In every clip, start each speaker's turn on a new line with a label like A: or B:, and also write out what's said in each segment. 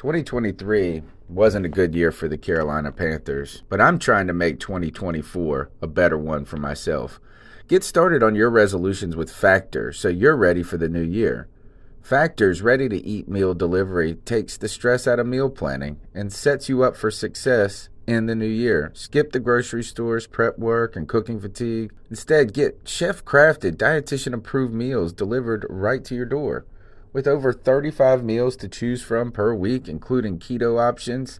A: 2023 wasn't a good year for the Carolina Panthers, but I'm trying to make 2024 a better one for myself. Get started on your resolutions with Factor so you're ready for the new year. Factor's ready-to-eat meal delivery takes the stress out of meal planning and sets you up for success in the new year. Skip the grocery stores, prep work, and cooking fatigue. Instead, get chef-crafted, dietitian-approved meals delivered right to your door. With over 35 meals to choose from per week, including keto options,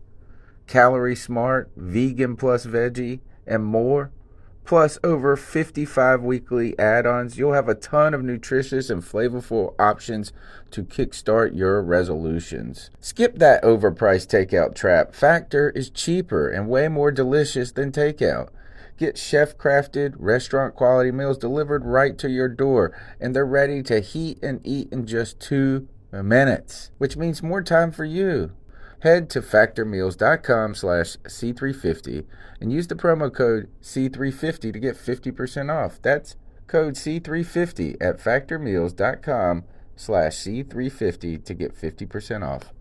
A: calorie smart, vegan plus veggie, and more, plus over 55 weekly add-ons, you'll have a ton of nutritious and flavorful options to kickstart your resolutions. Skip that overpriced takeout trap. Factor is cheaper and way more delicious than takeout. Get chef-crafted, restaurant-quality meals delivered right to your door, and they're ready to heat and eat in just 2 minutes, which means more time for you. Head to factormeals.com/C350 and use the promo code C350 to get 50% off. That's code C350 at factormeals.com/C350 to get 50% off.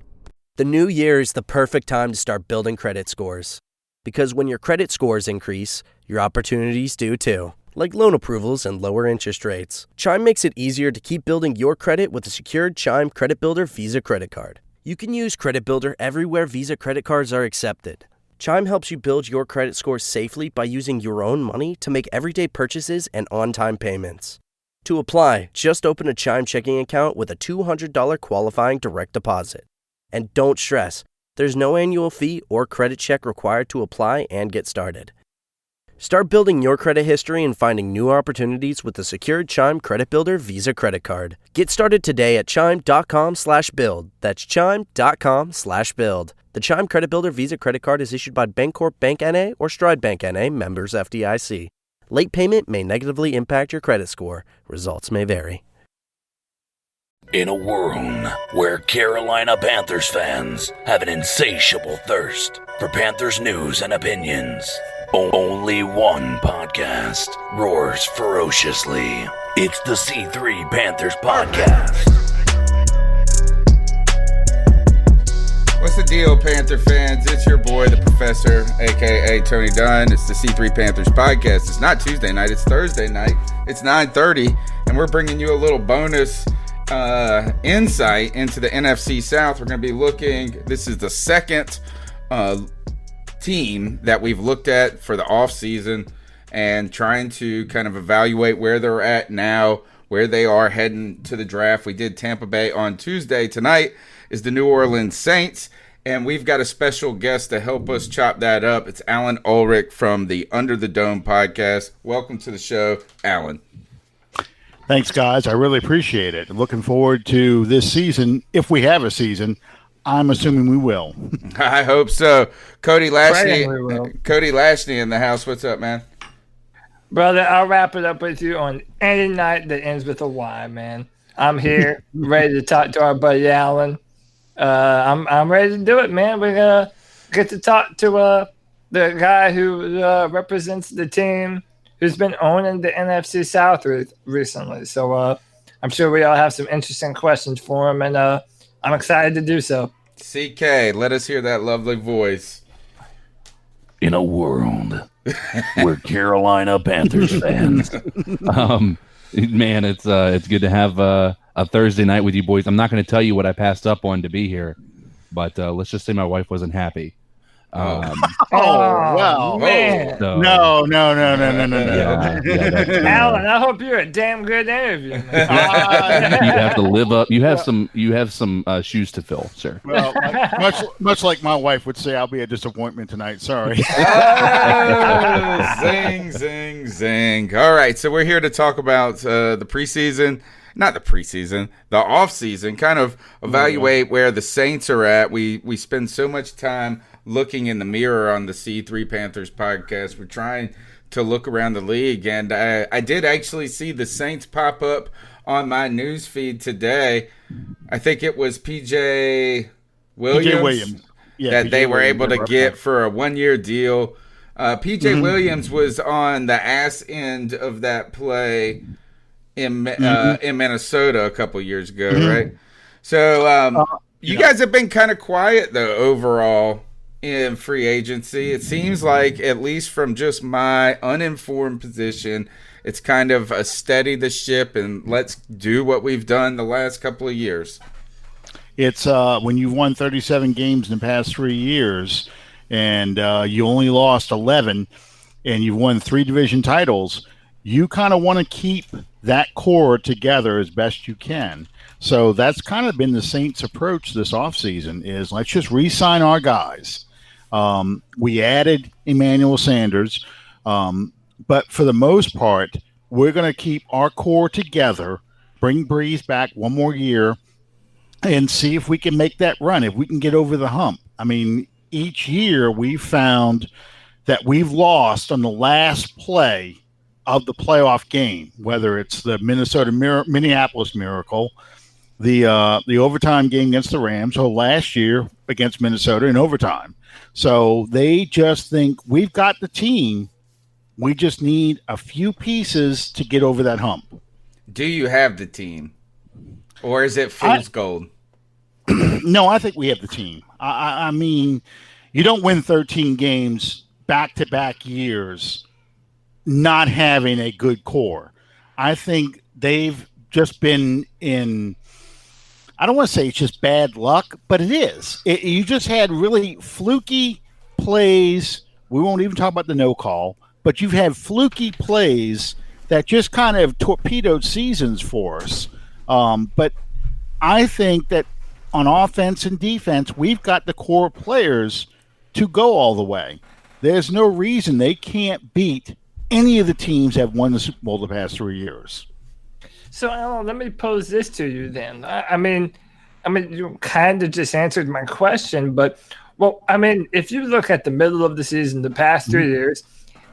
B: The new year is the perfect time to start building credit scores. Because when your credit scores increase, your opportunities do too, like loan approvals and lower interest rates. Chime makes it easier to keep building your credit with a secured Chime Credit Builder Visa credit card. You can use Credit Builder everywhere Visa credit cards are accepted. Chime helps you build your credit score safely by using your own money to make everyday purchases and on-time payments. To apply, just open a Chime checking account with a $200 qualifying direct deposit. And don't stress, there's no annual fee or credit check required to apply and get started. Start building your credit history and finding new opportunities with the secured Chime Credit Builder Visa credit card. Get started today at chime.com/build. That's chime.com/build. The Chime Credit Builder Visa credit card is issued by Bancorp Bank N.A. or Stride Bank N.A. members FDIC. Late payment may negatively impact your credit score. Results may vary.
C: In a world where Carolina Panthers fans have an insatiable thirst for Panthers news and opinions, only one podcast roars ferociously. It's the C3 Panthers Podcast.
A: What's the deal, Panther fans? It's your boy, the Professor, a.k.a. Tony Dunn. It's the C3 Panthers Podcast. It's not Tuesday night. It's Thursday night. It's 9:30, and we're bringing you a little bonus insight into the NFC South. We're going to be looking, this is the second team that we've looked at for the offseason and trying to kind of evaluate where they're at now, where they are heading to the draft. We did Tampa Bay on Tuesday. Tonight is the New Orleans Saints, and we've got a special guest to help us chop that up. It's Allen Ulrich from the Under the Dome podcast. Welcome to the show, Allen.
D: Thanks, guys. I really appreciate it. Looking forward to this season. If we have a season, I'm assuming we will.
A: I hope so. Cody Lashney in the house. What's up, man?
E: Brother, I'll wrap it up with you on any night that ends with a Y, man. I'm here, ready to talk to our buddy Allen. I'm ready to do it, man. We're gonna get to talk to the guy who represents the team who's been owning the NFC South recently. So I'm sure we all have some interesting questions for him, and I'm excited to do so.
A: CK, let us hear that lovely voice.
C: In a world where Carolina Panthers fans.
F: Man, it's good to have a Thursday night with you boys. I'm not going to tell you what I passed up on to be here, but let's just say my wife wasn't happy.
E: Well, man.
D: No.
F: Yeah,
E: Allen, I hope you're a damn good interview, man.
F: You have to live up. You have some shoes to fill, sir.
D: Well, much like my wife would say, I'll be a disappointment tonight. Sorry.
A: Zing, zing, zing. All right, so we're here to talk about the preseason. Not the preseason, the offseason, kind of evaluate where the Saints are at. We spend so much time looking in the mirror on the C3 Panthers podcast. We're trying to look around the league, and I did actually see the Saints pop up on my news feed today. I think it was PJ Williams.
D: Yeah,
A: that
D: PJ
A: they were
D: Williams,
A: able to get for a 1-year deal. PJ Williams was on the ass end of that play in Minnesota a couple years ago, right? So You guys have been kind of quiet, though, overall in free agency. It seems like, at least from just my uninformed position, it's kind of a steady the ship and let's do what we've done the last couple of years.
D: It's when you've won 37 games in the past 3 years and you only lost 11 and you've won 3 division titles, you kind of want to keep that core together as best you can. So that's kind of been the Saints' approach this offseason is let's just re-sign our guys. We added Emmanuel Sanders, but for the most part, we're going to keep our core together, bring Breeze back one more year, and see if we can make that run, if we can get over the hump. I mean, each year we've found that we've lost on the last play of the playoff game, whether it's the Minneapolis Miracle, the overtime game against the Rams, or last year against Minnesota in overtime. So they just think we've got the team. We just need a few pieces to get over that hump.
A: Do you have the team? Or is it fool's gold?
D: No, I think we have the team. I mean, you don't win 13 games back-to-back years not having a good core. I think they've just been in – I don't want to say it's just bad luck, but it is. You just had really fluky plays. We won't even talk about the no call, but you've had fluky plays that just kind of torpedoed seasons for us. But I think that on offense and defense, we've got the core players to go all the way. There's no reason they can't beat any of the teams that have won the Super Bowl the past 3 years.
E: So, Alan, let me pose this to you then. I mean, you kind of just answered my question, but, if you look at the middle of the season, the past 3 years,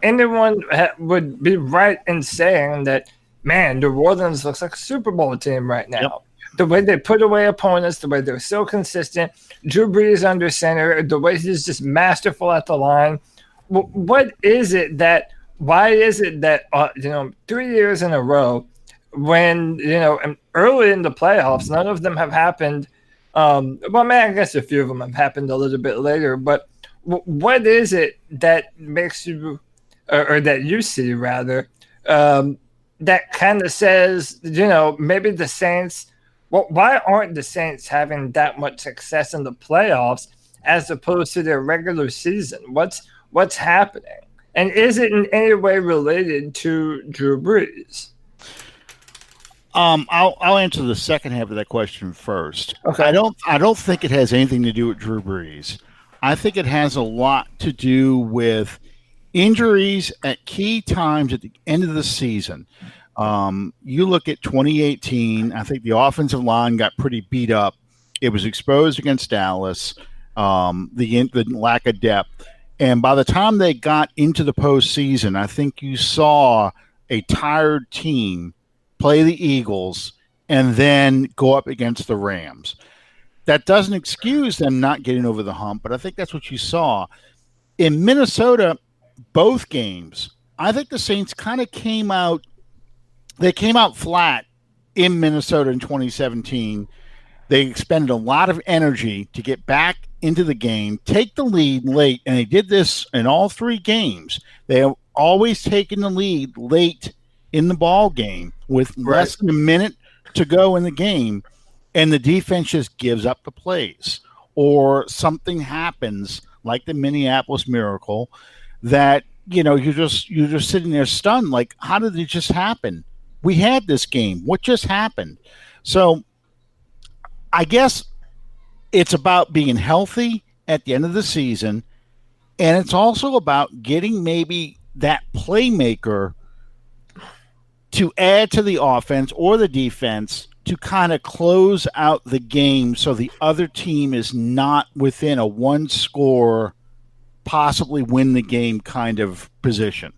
E: anyone would be right in saying that, man, New Orleans looks like a Super Bowl team right now. Yep. The way they put away opponents, the way they're so consistent, Drew Brees under center, the way he's just masterful at the line. Why is it that 3 years in a row, when, early in the playoffs, none of them have happened. I guess a few of them have happened a little bit later, but what is it that makes you, or that you see rather, that kind of says, maybe the Saints, why aren't the Saints having that much success in the playoffs as opposed to their regular season? What's happening? And is it in any way related to Drew Brees?
D: I'll answer the second half of that question first. Okay. I don't think it has anything to do with Drew Brees. I think it has a lot to do with injuries at key times at the end of the season. You look at 2018, I think the offensive line got pretty beat up. It was exposed against Dallas, the lack of depth. And by the time they got into the postseason, I think you saw a tired team play the Eagles and then go up against the Rams. That doesn't excuse them not getting over the hump, but I think that's what you saw. In Minnesota, both games, I think the Saints kind of came out flat in Minnesota in 2017. They expended a lot of energy to get back into the game, take the lead late, and they did this in all 3 games. They have always taken the lead late in the ball game with less than a minute to go in the game, and the defense just gives up the plays. Or something happens like the Minneapolis Miracle that, you're just sitting there stunned, like, how did it just happen? We had this game. What just happened? So I guess it's about being healthy at the end of the season, and it's also about getting maybe that playmaker to add to the offense or the defense to kind of close out the game so the other team is not within a one-score, possibly win the game kind of position.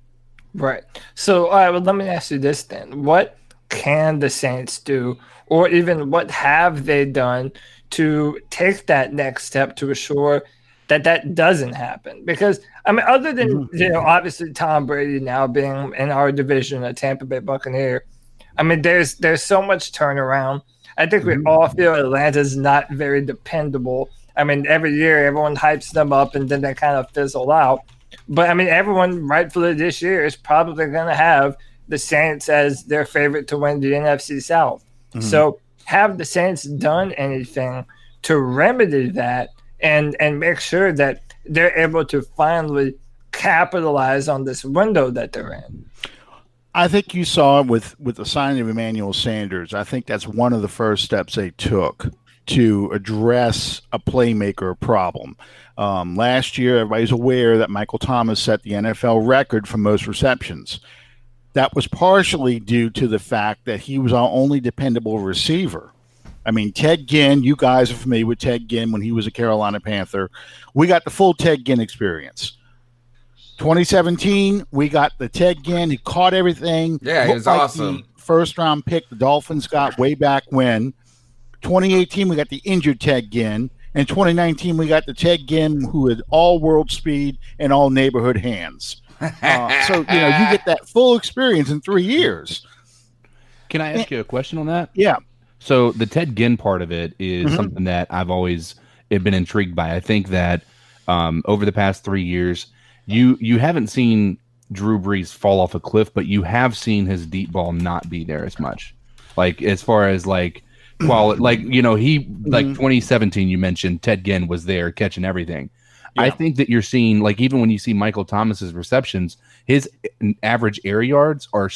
E: Right. So, all right, well, let me ask you this then. What can the Saints do, or even what have they done to take that next step to assure that doesn't happen? Because, other than, obviously Tom Brady now being in our division, a Tampa Bay Buccaneer, there's so much turnaround. I think we all feel Atlanta's not very dependable. I mean, every year everyone hypes them up and then they kind of fizzle out. But I mean, everyone rightfully this year is probably going to have the Saints as their favorite to win the NFC South. So have the Saints done anything to remedy that and make sure that they're able to finally capitalize on this window that they're in?
D: I think you saw with the signing of Emmanuel Sanders. I think that's one of the first steps they took to address a playmaker problem. Last year, everybody's aware that Michael Thomas set the NFL record for most receptions. That was partially due to the fact that he was our only dependable receiver. I mean, Ted Ginn, you guys are familiar with Ted Ginn when he was a Carolina Panther. We got the full Ted Ginn experience. 2017, we got the Ted Ginn. He caught everything.
A: Yeah, he was awesome.
D: The first-round pick the Dolphins got way back when. 2018, we got the injured Ted Ginn. In 2019, we got the Ted Ginn who had all-world speed and all neighborhood hands. So, you get that full experience in 3 years.
F: Can I ask you a question on that?
D: Yeah.
F: So the Ted Ginn part of it is something that I've always been intrigued by. I think that over the past 3 years, you haven't seen Drew Brees fall off a cliff, but you have seen his deep ball not be there as much. Like as far as like quality, like 2017, you mentioned Ted Ginn was there catching everything. Yeah. I think that you're seeing, like, even when you see Michael Thomas's receptions, his average air yards are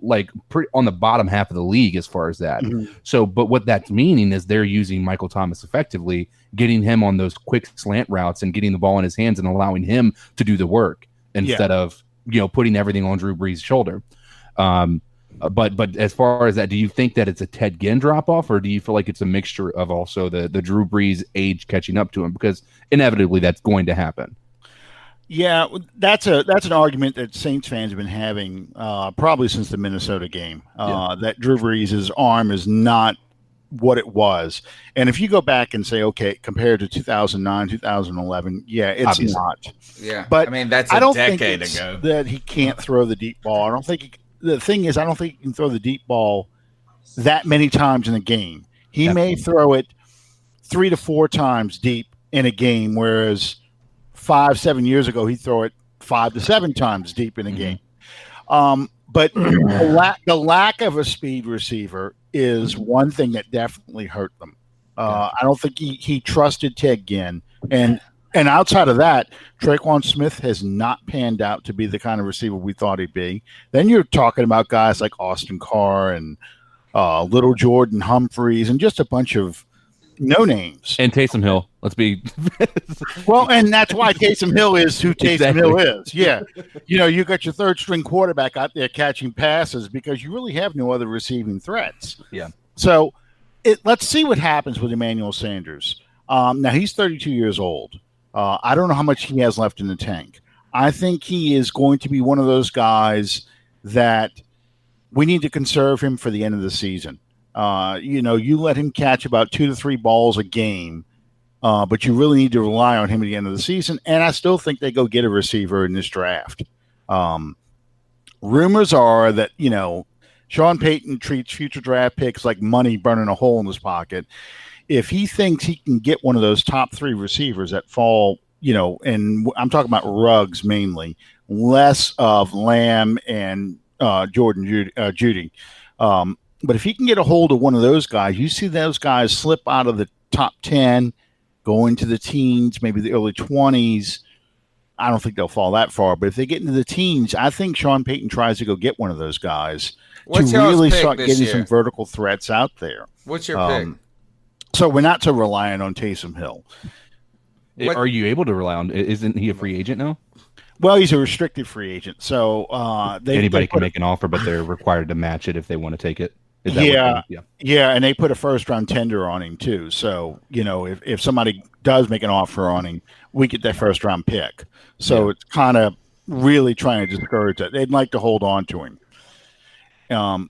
F: like pretty on the bottom half of the league as far as that. So, but what that's meaning is they're using Michael Thomas effectively, getting him on those quick slant routes and getting the ball in his hands and allowing him to do the work instead of, putting everything on Drew Brees' shoulder. But as far as that, do you think that it's a Ted Ginn drop off, or do you feel like it's a mixture of also the Drew Brees age catching up to him? Because inevitably that's going to happen.
D: Yeah, that's an argument that Saints fans have been having probably since the Minnesota game. That Drew Brees' arm is not what it was. And if you go back and say, okay, compared to 2009, 2011, it's obviously not.
A: Yeah,
D: but
A: I mean, that's
D: a
A: decade ago.
D: That he can't throw the deep ball. I don't think the thing is, I don't think he can throw the deep ball that many times in a game. He may throw it 3 to 4 times deep in a game, whereas 5-7 years ago he'd throw it 5 to 7 times deep in a game. But the lack of a speed receiver is one thing that definitely hurt them. I don't think he trusted Ted Ginn. And outside of that, Traquan Smith has not panned out to be the kind of receiver we thought he'd be. Then you're talking about guys like Austin Carr and Little Jordan Humphreys and just a bunch of no names.
F: And Taysom Hill. Let's be
D: well, and that's why Taysom Hill is who Taysom Hill is. Yeah. You got your third string quarterback out there catching passes because you really have no other receiving threats.
F: Yeah.
D: So let's see what happens with Emmanuel Sanders. Now he's 32 years old. I don't know how much he has left in the tank. I think he is going to be one of those guys that we need to conserve him for the end of the season. You let him catch about 2 to 3 balls a game, but you really need to rely on him at the end of the season. And I still think they go get a receiver in this draft. Rumors are that, Sean Payton treats future draft picks like money burning a hole in his pocket. If he thinks he can get one of those top 3 receivers that fall, and I'm talking about Ruggs mainly, less of Lamb and Jordan Judy. But if he can get a hold of one of those guys, you see those guys slip out of the top 10, go into the teens, maybe the early 20s. I don't think they'll fall that far. But if they get into the teens, I think Sean Payton tries to go get one of those guys to really start getting some vertical threats out there.
A: What's your pick?
D: So we're not so reliant on Taysom Hill.
F: Are you able to rely on? Isn't he a free agent now?
D: Well, he's a restricted free agent. So
F: anybody can make an offer, but they're required to match it if they want to take it.
D: Yeah, and they put a first-round tender on him too. So if somebody does make an offer on him, we get that first-round pick. So it's kind of really trying to discourage that. They'd like to hold on to him.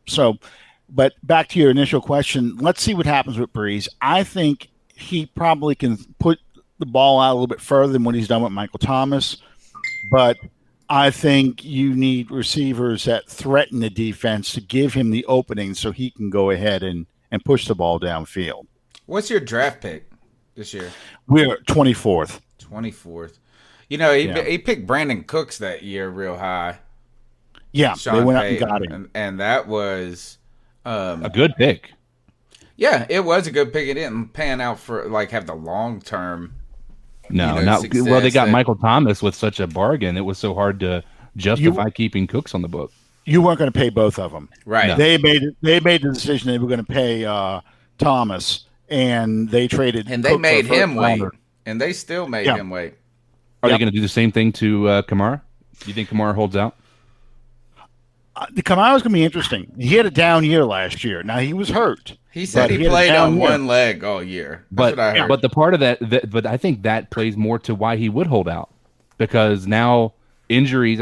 D: But back to your initial question, let's see what happens with Brees. I think he probably can put the ball out a little bit further than what he's done with Michael Thomas. But I think you need receivers that threaten the defense to give him the opening so he can go ahead and and push the ball downfield.
A: What's your draft pick this year?
D: We're 24th.
A: 24th. He picked Brandon Cooks that year real high.
D: Yeah,
A: Sean
D: they went out
A: Payton,
D: and got him.
A: and that was
F: a good pick.
A: Yeah, it was a good pick. It didn't pan out for have the long term.
F: No, they got Michael Thomas with such a bargain. It was so hard to justify keeping Cooks on the book.
D: You weren't going to pay both of them,
A: right? No.
D: They made the decision they were going to pay Thomas, and they traded.
A: And they made him wait, and they still made him wait.
F: Are they going to do the same thing to Kamara? Do you think Kamara holds out?
D: The Kamara's going to be interesting. He had a down year last year. Now he was hurt.
A: He said he played on one leg all year. That's what I heard.
F: But the part of but I think that plays more to why he would hold out, because now injuries,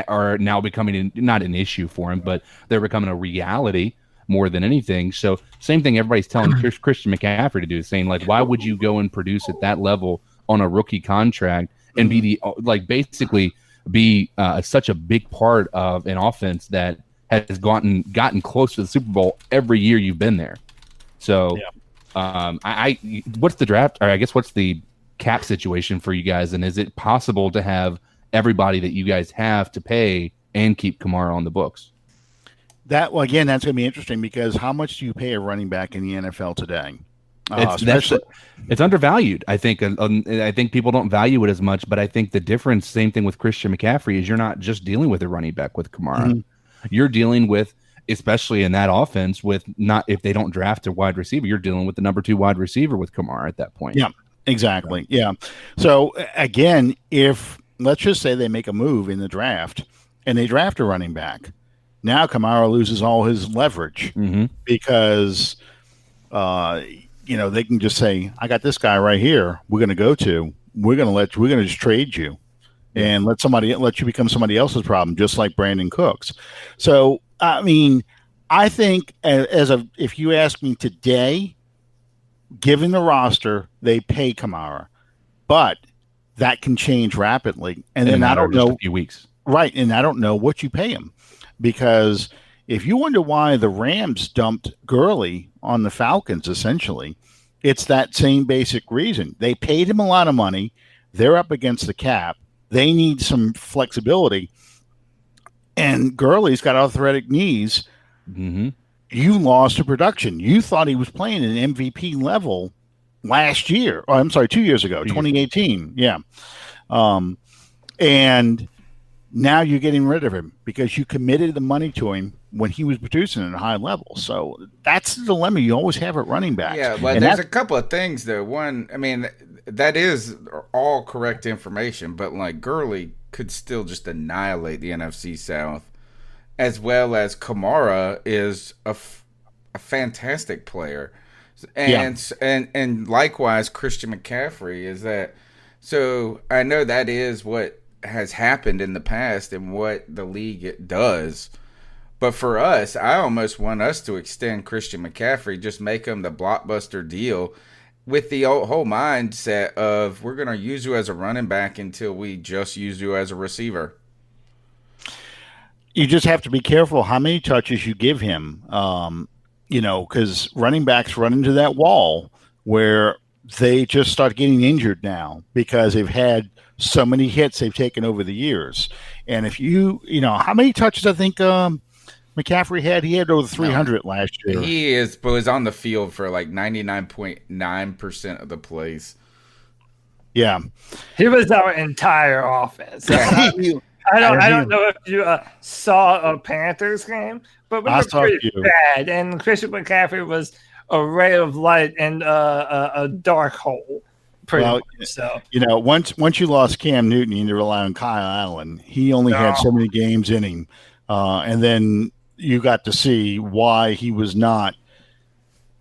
F: are now becoming not an issue for him, but they're becoming a reality more than anything. So same thing everybody's telling Christian McCaffrey to do, saying why would you go and produce at that level on a rookie contract and be basically be such a big part of an offense that has gotten close to the Super Bowl every year you've been there. So, what's the draft? Or I guess what's the cap situation for you guys? And is it possible to have everybody that you guys have to pay and keep Kamara on the books?
D: That's going to be interesting, because how much do you pay a running back in the NFL today?
F: It's undervalued. I think people don't value it as much, but I think the difference, same thing with Christian McCaffrey, is you're not just dealing with a running back with Kamara. Mm-hmm. You're dealing with, especially in that offense, with not, if they don't draft a wide receiver, you're dealing with the number 2 wide receiver with Kamara at that point.
D: Yeah, exactly. Yeah. So again, if let's just say they make a move in the draft and they draft a running back, now Kamara loses all his leverage, because they can just say, I got this guy right here. We're going to just trade you and let you become somebody else's problem, just like Brandon Cooks. So, I think if you ask me today, given the roster, they pay Kamara, but that can change rapidly. And then I don't know,
F: a few weeks.
D: Right. And I don't know what you pay him, because if you wonder why the Rams dumped Gurley on the Falcons, essentially, it's that same basic reason. They paid him a lot of money. They're up against the cap. They need some flexibility. And Gurley's got arthritic knees.
F: Mm-hmm.
D: You lost to production. You thought he was playing at an MVP level last year. Oh, I'm sorry, 2 years ago, 2018. Yeah. And now you're getting rid of him because you committed the money to him when he was producing at a high level. So that's the dilemma you always have at running backs.
A: Yeah, but there's a couple of things there. One, that is all correct information, but Gurley could still just annihilate the NFC South, as well as Kamara is a fantastic player. And likewise, Christian McCaffrey is that. So I know that is what has happened in the past and what the league does. But for us, I almost want us to extend Christian McCaffrey, just make him the blockbuster deal with the whole mindset of we're going to use you as a running back until we just use you as a receiver.
D: You just have to be careful how many touches you give him, because running backs run into that wall where they just start getting injured now because they've had so many hits they've taken over the years. And if how many touches I think McCaffrey had? He had over 300 last year.
A: He was on the field for 99.9% of the plays.
D: Yeah.
E: He was our entire offense. I don't know if you saw a Panthers game, but we were pretty bad. And Christian McCaffrey was a ray of light and a dark hole. So
D: once you lost Cam Newton, you need to rely on Kyle Allen. He only had so many games in him, and then you got to see why he was not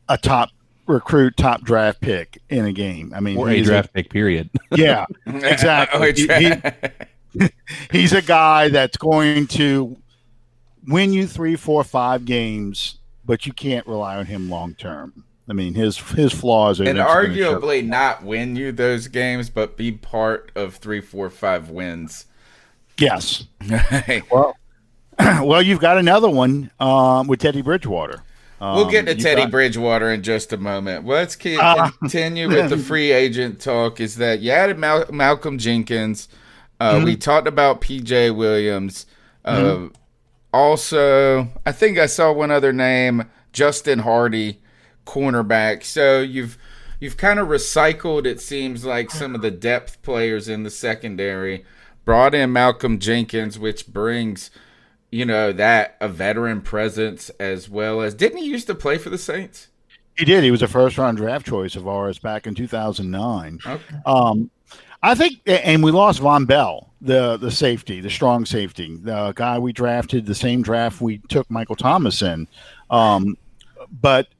D: a top recruit, top draft pick in a game.
F: Or a draft pick, period.
D: Yeah, exactly. He's a guy that's going to win you 3, 4, 5 games, but you can't rely on him long term. His flaws are,
A: and arguably not win you those games, but be part of 3, 4, 5 wins.
D: Yes. Well, you've got another one with Teddy Bridgewater.
A: We'll get to Teddy Bridgewater in just a moment. Let's continue with the free agent talk. Is that you added Malcolm Jenkins? We talked about PJ Williams. Also, I think I saw one other name, Justin Hardy, cornerback. So you've kind of recycled, it seems like, some of the depth players in the secondary. Brought in Malcolm Jenkins, which brings, that a veteran presence, as well as, didn't he used to play for the Saints?
D: He did. He was a first-round draft choice of ours back in 2009.
A: Okay.
D: I think, and we lost Von Bell, the safety, the strong safety, the guy we drafted, the same draft we took Michael Thomas in. And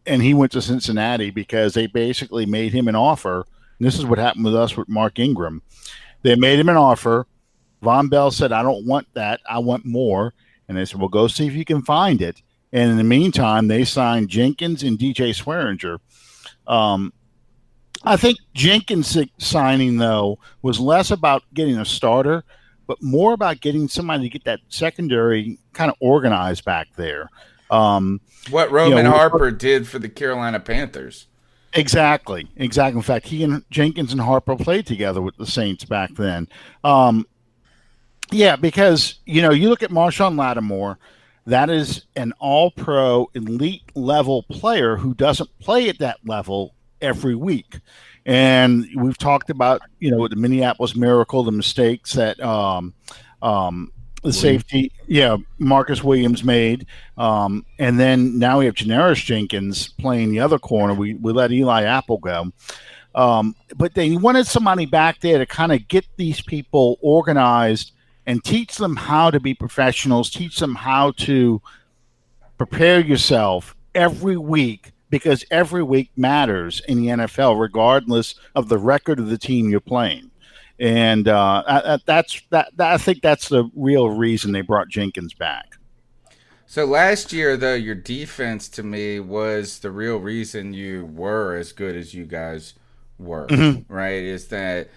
D: he went to Cincinnati because they basically made him an offer. And this is what happened with us with Mark Ingram. They made him an offer. Von Bell said, I don't want that. I want more. And they said, well, go see if you can find it. And in the meantime, they signed Jenkins and DJ Swearinger. I think Jenkins' signing, though, was less about getting a starter, but more about getting somebody to get that secondary kind of organized back there.
A: What Roman Harper did for the Carolina Panthers.
D: Exactly. In fact, he and Jenkins and Harper played together with the Saints back then. Because, you look at Marshawn Lattimore, that is an all-pro, elite-level player who doesn't play at that level every week. And we've talked about, the Minneapolis Miracle, the mistakes that the safety, Marcus Williams made. And then now we have Janoris Jenkins playing the other corner. We let Eli Apple go. But they wanted somebody back there to kind of get these people organized and teach them how to be professionals, teach them how to prepare yourself every week, because every week matters in the NFL, regardless of the record of the team you're playing. And I think that's the real reason they brought Jenkins back.
A: So last year, though, your defense to me was the real reason you were as good as you guys were, right? Is that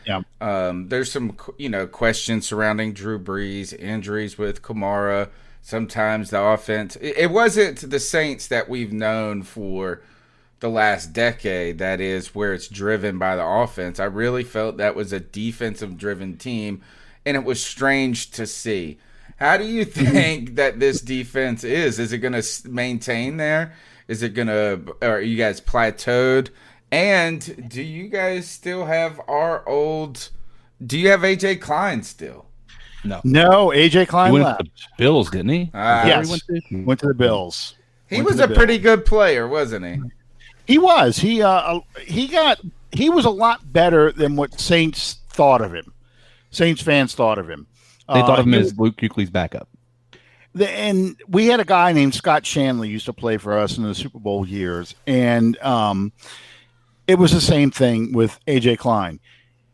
A: there's some questions surrounding Drew Brees, injuries with Kamara. Sometimes the offense, it wasn't the Saints that we've known for the last decade, that is, where it's driven by the offense. I really felt that was a defensive-driven team, and it was strange to see. How do you think that this defense is? Is it going to maintain there? Is it going to, are you guys plateaued? And do you guys still have do you have A.J. Klein still?
D: No, A.J. Klein
F: went
D: left.
F: to the Bills, didn't he?
D: Yes, went to the Bills.
A: He was a pretty good player, wasn't he?
D: He was. He was a lot better than what Saints thought of him. Saints fans thought of him.
F: They thought of him as Luke Kuechly's backup.
D: And we had a guy named Scott Shanley used to play for us in the Super Bowl years, and it was the same thing with A.J. Klein.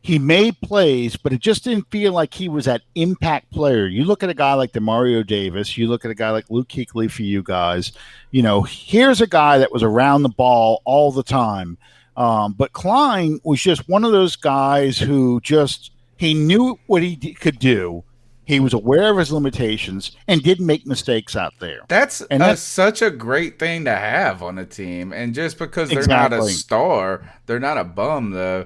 D: He made plays, but it just didn't feel like he was that impact player. You look at a guy like DeMario Davis, you look at a guy like Luke Kuechly for you guys. Here's a guy that was around the ball all the time. But Klein was just one of those guys who he knew what he could do. He was aware of his limitations and didn't make mistakes out there.
A: That's such a great thing to have on a team. And just because they're not a star, they're not a bum, though.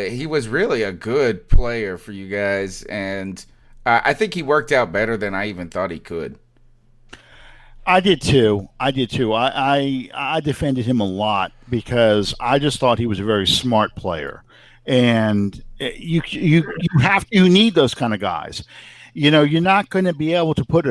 A: He was really a good player for you guys, and I think he worked out better than I even thought he could.
D: I did too. I defended him a lot because I just thought he was a very smart player, and you need those kind of guys. You're not going to be able to put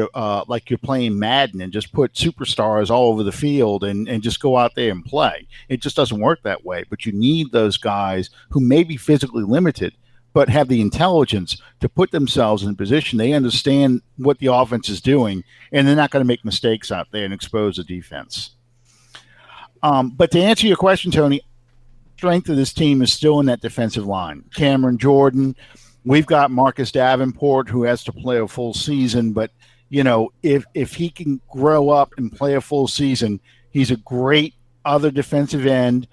D: like you're playing Madden and just put superstars all over the field and just go out there and play. It just doesn't work that way. But you need those guys who may be physically limited, but have the intelligence to put themselves in a position. They understand what the offense is doing, and they're not going to make mistakes out there and expose the defense. But to answer your question, Tony, strength of this team is still in that defensive line. Cameron Jordan. We've got Marcus Davenport, who has to play a full season, but if he can grow up and play a full season, he's a great other defensive end.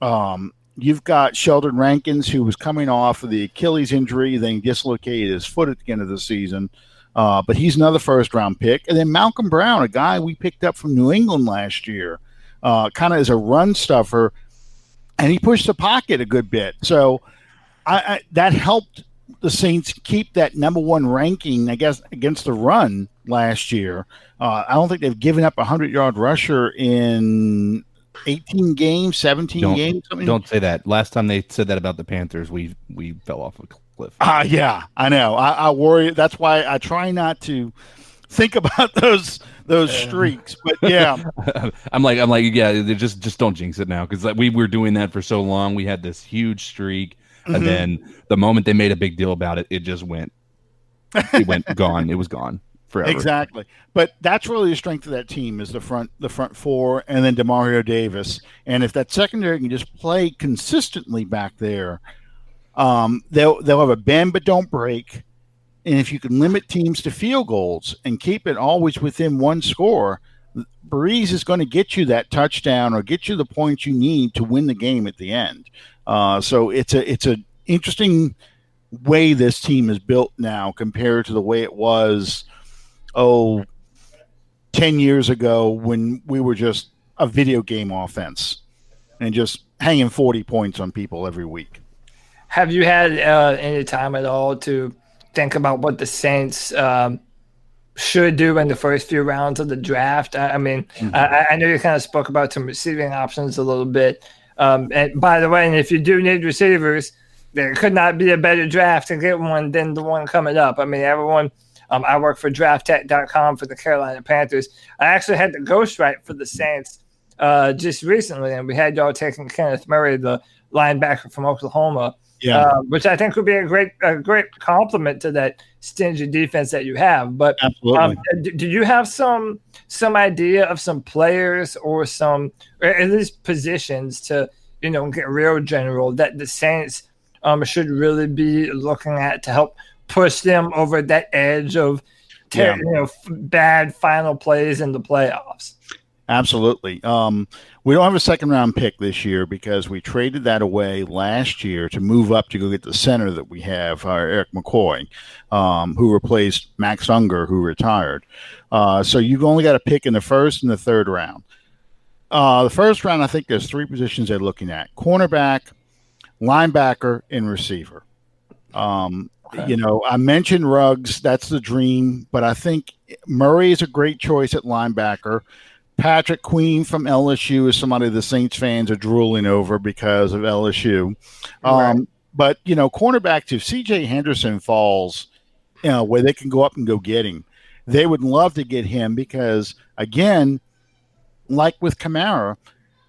D: You've got Sheldon Rankins, who was coming off of the Achilles injury, then dislocated his foot at the end of the season, but he's another first-round pick. And then Malcolm Brown, a guy we picked up from New England last year, kind of as a run stuffer, and he pushed the pocket a good bit. So that helped the Saints keep that number one ranking, I guess, against the run last year. I don't think they've given up a 100-yard rusher in 18 games, 17 games. Something.
F: Don't say that. Last time they said that about the Panthers, we fell off a cliff.
D: Yeah, I know. I worry. That's why I try not to think about those streaks. But yeah,
F: I'm like, yeah, just don't jinx it now, because we were doing that for so long. We had this huge streak, and then the moment they made a big deal about it, it just went. It went gone. It was gone forever.
D: Exactly. But that's really the strength of that team is the front four, and then DeMario Davis. And if that secondary can just play consistently back there, they'll have a bend but don't break. And if you can limit teams to field goals and keep it always within one score, Breeze is going to get you that touchdown or get you the points you need to win the game at the end. So it's an interesting way this team is built now compared to the way it was 10 years ago when we were just a video game offense and just hanging 40 points on people every week.
E: Have you had any time at all to think about what the Saints should do in the first few rounds of the draft? I mean, I know you kind of spoke about some receiving options a little bit. And by the way, and if you do need receivers, there could not be a better draft to get one than the one coming up. I mean, everyone, I work for drafttech.com for the Carolina Panthers. I actually had the ghostwrite for the Saints just recently, and we had y'all taking Kenneth Murray, the linebacker from Oklahoma. Yeah, which I think would be a great compliment to that stingy defense that you have. But did you have some idea of some players or at least positions to get real general that the Saints should really be looking at to help push them over that edge of bad final plays in the playoffs?
D: Absolutely. We don't have a second-round pick this year because we traded that away last year to move up to go get the center that we have, Eric McCoy, who replaced Max Unger, who retired. So you've only got a pick in the first and the third round. The first round, I think there's three positions they're looking at: cornerback, linebacker, and receiver. I mentioned Ruggs. That's the dream. But I think Murray is a great choice at linebacker. Patrick Queen from LSU is somebody the Saints fans are drooling over because of LSU. But, cornerback, if C.J. Henderson falls, where they can go up and go get him, they would love to get him because, again, like with Kamara,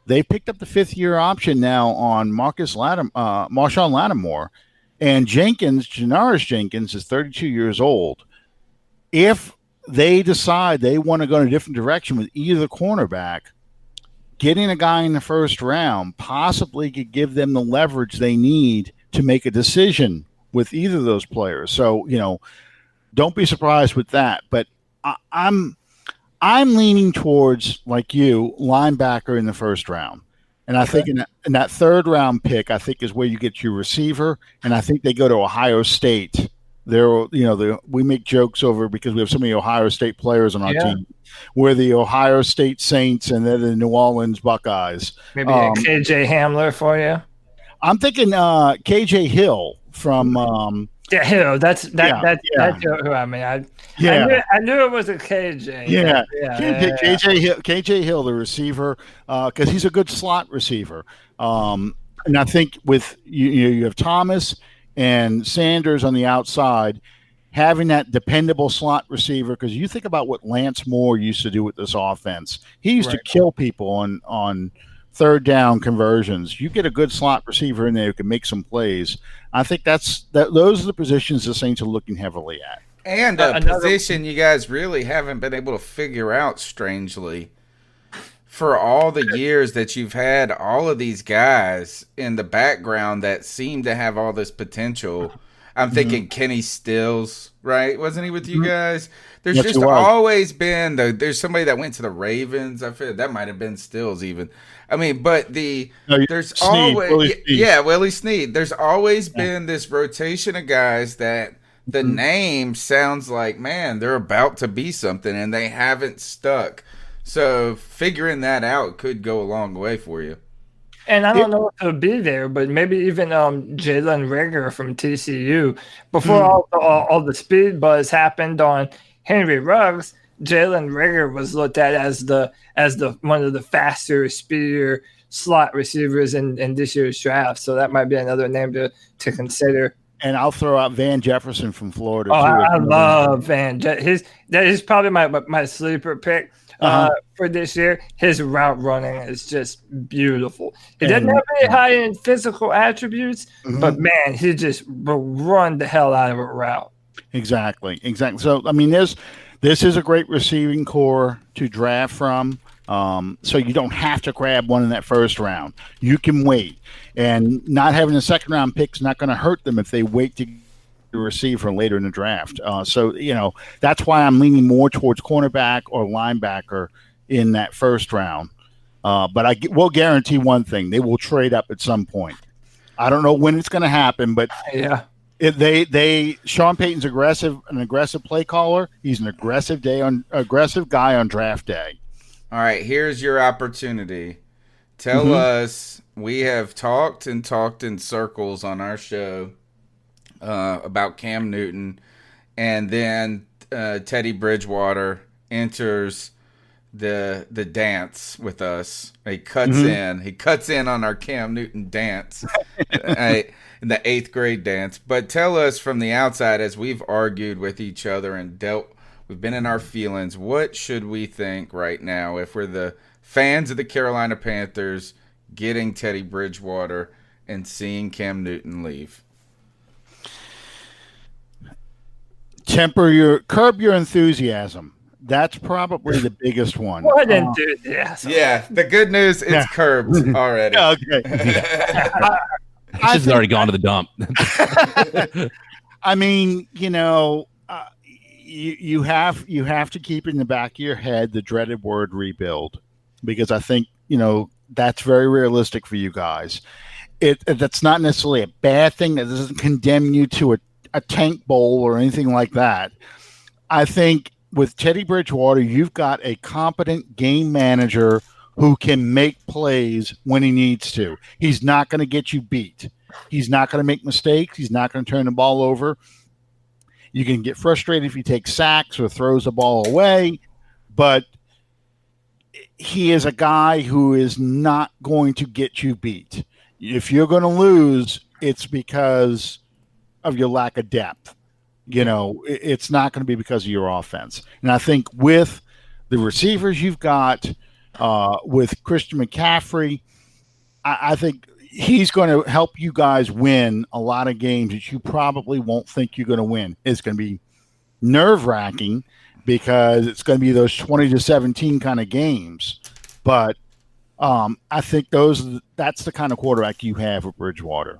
D: they picked up the fifth-year option now on Marshawn Lattimore. And Janoris Jenkins is 32 years old. If they decide they want to go in a different direction with either cornerback, getting a guy in the first round possibly could give them the leverage they need to make a decision with either of those players. So, don't be surprised with that. But I'm leaning towards, like you, linebacker in the first round. And I think in that third round pick, I think is where you get your receiver. And I think they go to Ohio State. We make jokes over because we have so many Ohio State players on our team. We're the Ohio State Saints, and they're the New Orleans Buckeyes.
E: Maybe a KJ Hamler for you.
D: I'm thinking KJ Hill from.
E: Hill. That's who I mean. I knew it was a KJ.
D: KJ Hill, the receiver, because he's a good slot receiver. And I think with you have Thomas and Sanders on the outside, having that dependable slot receiver, because you think about what Lance Moore used to do with this offense. He used to kill people on third down conversions. You get a good slot receiver in there who can make some plays. I think those are the positions the Saints are looking heavily at.
A: And a position you guys really haven't been able to figure out, strangely. For all the years that you've had all of these guys in the background that seem to have all this potential, I'm thinking Kenny Stills, right? Wasn't he with you guys? There's just always been there's somebody that went to the Ravens. I feel that might have been Stills even. I mean, but there's always Willie Snead. There's always been this rotation of guys that the name sounds like, man, they're about to be something, and they haven't stuck. So figuring that out could go a long way for you.
E: And I don't know if he'll be there, but maybe even Jalen Reagor from TCU. Before all the speed buzz happened on Henry Ruggs, Jalen Reagor was looked at as the one of the faster, speedier slot receivers in this year's draft. So that might be another name to consider.
D: And I'll throw out Van Jefferson from Florida.
E: Oh,
D: too.
E: I love Van. That is probably my sleeper pick. For this year, his route running is just beautiful. He doesn't have any high-end physical attributes, but man, he just will run the hell out of a route.
D: Exactly. So, I mean, this is a great receiving core to draft from. So you don't have to grab one in that first round. You can wait, and not having a second round pick is not going to hurt them if they wait to receive for later in the draft. So, that's why I'm leaning more towards cornerback or linebacker in that first round. But I will guarantee one thing: they will trade up at some point. I don't know when it's going to happen, but
E: yeah,
D: Sean Payton's an aggressive play caller. He's an aggressive guy on draft day.
A: All right, here's your opportunity. Tell us, we have talked in circles on our show about Cam Newton, and then Teddy Bridgewater enters the dance with us. He cuts in on our Cam Newton dance in the 8th grade dance. But tell us from the outside, as we've argued with each other and we've been in our feelings, what should we think right now if we're the fans of the Carolina Panthers getting Teddy Bridgewater and seeing Cam Newton leave?
D: Curb your enthusiasm. That's probably the biggest one.
E: What enthusiasm?
A: Yeah, the good news, it's curbed already.
D: Okay.
F: It's just already gone to the dump.
D: I mean, you have to keep in the back of your head the dreaded word rebuild, because I think, that's very realistic for you guys. That's not necessarily a bad thing. That doesn't condemn you to a tank bowl or anything like that. I think with Teddy Bridgewater, you've got a competent game manager who can make plays when he needs to. He's not going to get you beat. He's not going to make mistakes. He's not going to turn the ball over. You can get frustrated if he takes sacks or throws the ball away, but he is a guy who is not going to get you beat. If you're going to lose, it's because of your lack of depth. It's not going to be because of your offense. And I think with the receivers you've got, with Christian McCaffrey, I think he's going to help you guys win a lot of games that you probably won't think you're going to win. It's going to be nerve-wracking because it's going to be those 20-17 kind of games. But I think that's the kind of quarterback you have with Bridgewater.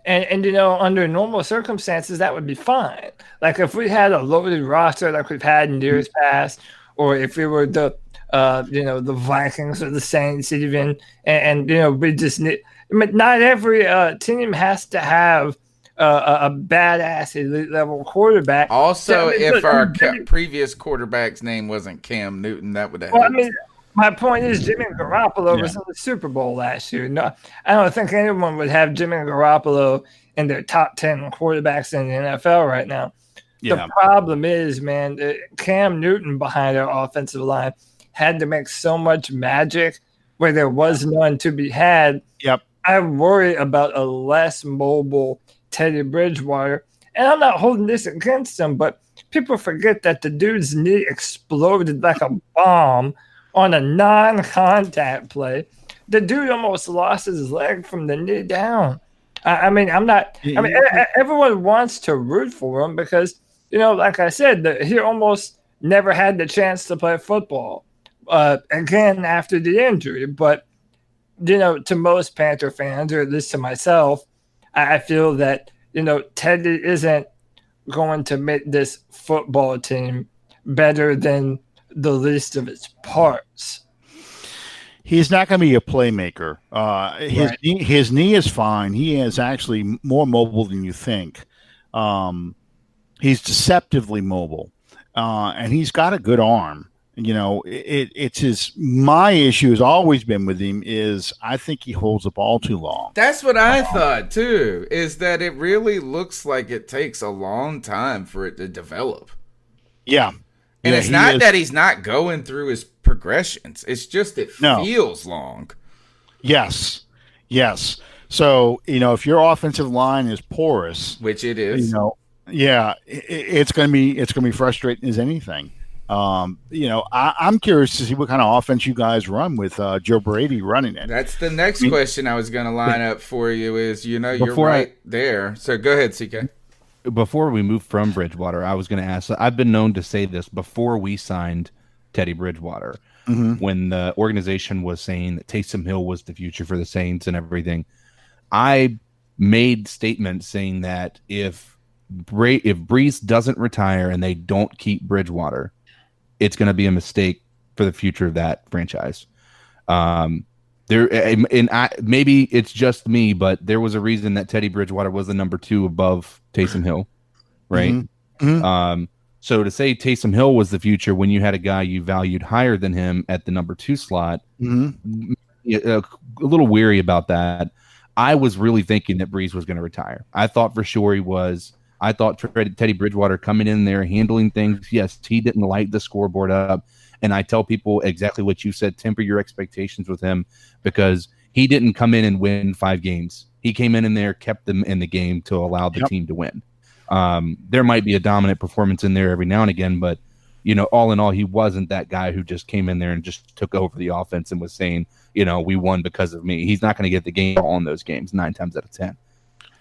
E: And under normal circumstances, that would be fine. Like if we had a loaded roster like we've had in years past, or if we were the Vikings or the Saints even, and we just need. I mean, not every team has to have a badass elite level quarterback.
A: Also, if our previous quarterback's name wasn't Cam Newton, that would have helped.
E: I mean, my point is Jimmy Garoppolo was in the Super Bowl last year. No, I don't think anyone would have Jimmy Garoppolo in their top 10 quarterbacks in the NFL right now. Yeah. The problem is, man, Cam Newton behind our offensive line had to make so much magic where there was none to be had.
D: Yep.
E: I worry about a less mobile Teddy Bridgewater. And I'm not holding this against him, but people forget that the dude's knee exploded like a bomb on a non-contact play. The dude almost lost his leg from the knee down. Everyone wants to root for him because, like I said, he almost never had the chance to play football again after the injury. But, to most Panther fans, or at least to myself, I feel that, Teddy isn't going to make this football team better than the least of its parts.
D: He's not going to be a playmaker. His knee is fine. He is actually more mobile than you think. He's deceptively mobile, and he's got a good arm. My issue has always been with him is I think he holds the ball too long.
A: That's what I thought too, is that it really looks like it takes a long time for it to develop.
D: Yeah.
A: And it's not that he's not going through his progressions. It's just feels long.
D: Yes. So, if your offensive line is porous,
A: which it is,
D: it's going to be frustrating as anything. I'm curious to see what kind of offense you guys run with Joe Brady running it.
A: That's the next question I was going to line up for you is, you're right there. So go ahead, CK.
F: Before we move from Bridgewater, I was going to ask, I've been known to say this before we signed Teddy Bridgewater, when the organization was saying that Taysom Hill was the future for the Saints and everything. I made statements saying that if Brees doesn't retire and they don't keep Bridgewater, it's going to be a mistake for the future of that franchise. Maybe it's just me, but there was a reason that Teddy Bridgewater was the number 2 above Taysom Hill, right? So to say Taysom Hill was the future when you had a guy you valued higher than him at the number 2 slot, a little weary about that. I was really thinking that Brees was going to retire. I thought for sure he was. I thought Teddy Bridgewater coming in there, handling things. Yes, he didn't light the scoreboard up. And I tell people exactly what you said. Temper your expectations with him, because he didn't come in and win 5 games. He came in there, kept them in the game to allow the team to win. There might be a dominant performance in there every now and again, but all in all, he wasn't that guy who just came in there and just took over the offense and was saying, we won because of me. He's not going to get the game all in those games 9 times out of 10.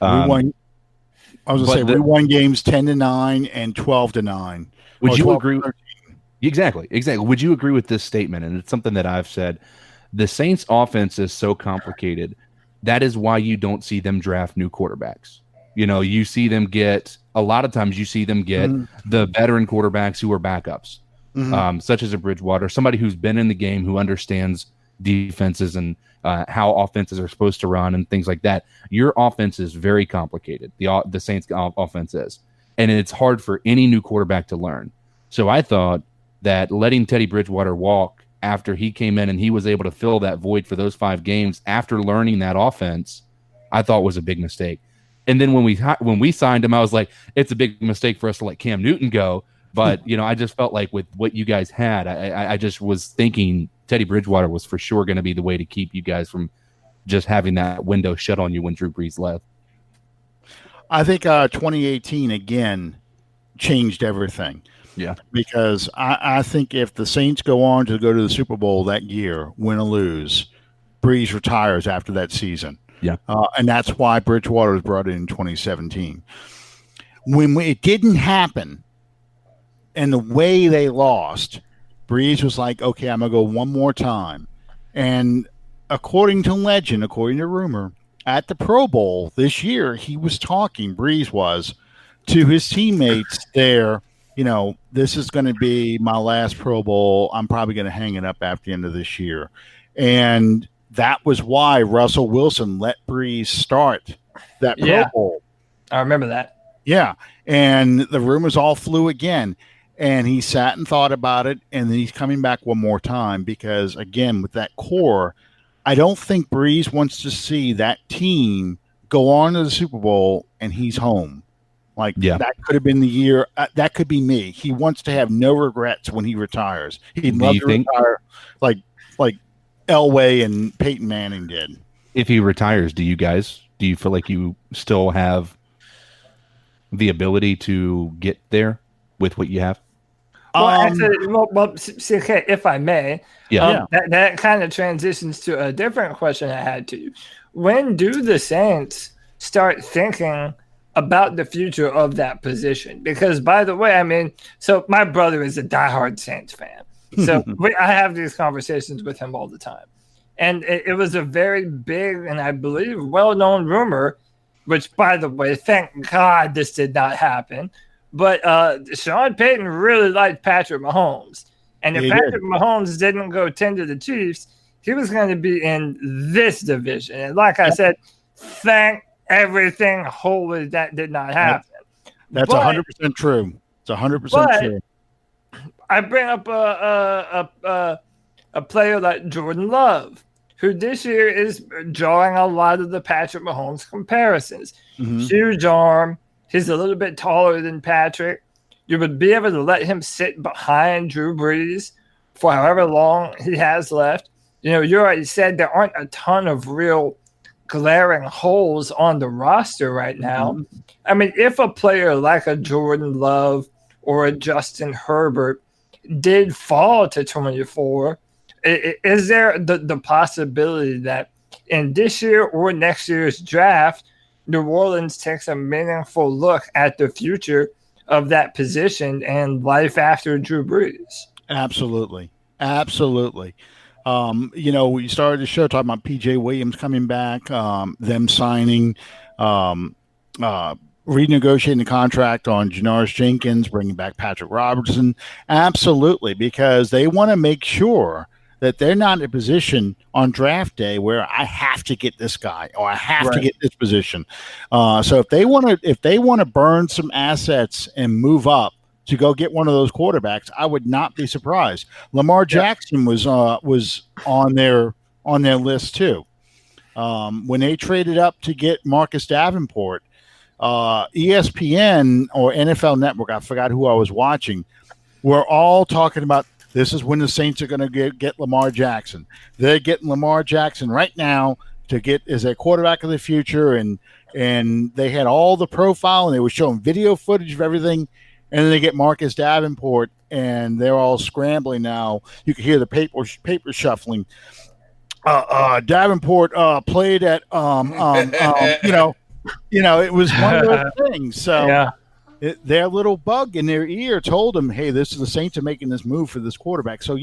D: We won. I was going to say we won games 10-9 and 12-9.
F: Would you agree? Exactly. Would you agree with this statement? And it's something that I've said. The Saints' offense is so complicated. That is why you don't see them draft new quarterbacks. You see them get a lot of times. You see them get the veteran quarterbacks who are backups, such as a Bridgewater, somebody who's been in the game, who understands defenses and how offenses are supposed to run and things like that. Your offense is very complicated. The Saints' offense is, and it's hard for any new quarterback to learn. So I thought that letting Teddy Bridgewater walk after he came in and he was able to fill that void for those 5 games after learning that offense, I thought was a big mistake. And then when we signed him, I was like, it's a big mistake for us to let Cam Newton go. But, I just felt like with what you guys had, I just was thinking Teddy Bridgewater was for sure going to be the way to keep you guys from just having that window shut on you when Drew Brees left.
D: I think 2018, again, changed everything.
F: Yeah.
D: Because I think if the Saints go on to go to the Super Bowl that year, win or lose, Brees retires after that season.
F: Yeah.
D: And that's why Bridgewater was brought in 2017. When it didn't happen and the way they lost, Brees was like, okay, I'm going to go one more time. And according to legend, according to rumor, at the Pro Bowl this year, he was talking, Brees was, to his teammates there, this is going to be my last Pro Bowl. I'm probably going to hang it up after the end of this year. And that was why Russell Wilson let Brees start that Pro Bowl.
E: I remember that.
D: Yeah. And the rumors all flew again. And he sat and thought about it, and then he's coming back one more time because, again, with that core, I don't think Brees wants to see that team go on to the Super Bowl and he's home. That could have been the year. That could be me. He wants to have no regrets when he retires. He'd love to retire like Elway and Peyton Manning did.
F: If he retires, do you feel like you still have the ability to get there with what you have?
E: Well, actually, CK, if I may, that kind of transitions to a different question I had to you. When do the Saints start thinking about the future of that position? Because, by the way, so my brother is a diehard Saints fan. So I have these conversations with him all the time. And it was a very big and I believe well-known rumor, which, by the way, thank God this did not happen. But Sean Payton really liked Patrick Mahomes. And if Patrick Mahomes didn't go 10 to the Chiefs, he was going to be in this division. And like I said, thank everything holy that did not happen.
D: That's 100% true. It's 100% true.
E: I bring up a player like Jordan Love, who this year is drawing a lot of the Patrick Mahomes comparisons. Huge arm. He's a little bit taller than Patrick. You would be able to let him sit behind Drew Brees for however long he has left. You know, you already said there aren't a ton of real glaring holes on the roster right now. I mean, if a player like a Jordan Love or a Justin Herbert did fall to 24, is there the possibility that in this year or next year's draft, New Orleans takes a meaningful look at the future of that position and life after Drew Brees?
D: Absolutely. You know, we started the show talking about PJ Williams coming back, them signing, renegotiating the contract on Janoris Jenkins, bringing back Patrick Robertson. Absolutely, because they want to make sure that they're not in a position on draft day where I have to get this guy or I have to get this position. So if they want to burn some assets and move up to go get one of those quarterbacks, I would not be surprised. Lamar Jackson was on their list too. When they traded up to get Marcus Davenport, ESPN or NFL Network, I forgot who I was watching, were all talking about this is when the Saints are going to get Lamar Jackson. They're getting Lamar Jackson right now to get as a quarterback of the future, and they had all the profile and they were showing video footage of everything. And then they get Marcus Davenport, and they're all scrambling now. You can hear the paper shuffling. Davenport played at it was one of those things. So their little bug in their ear told them, "Hey, this is the Saints are making this move for this quarterback." So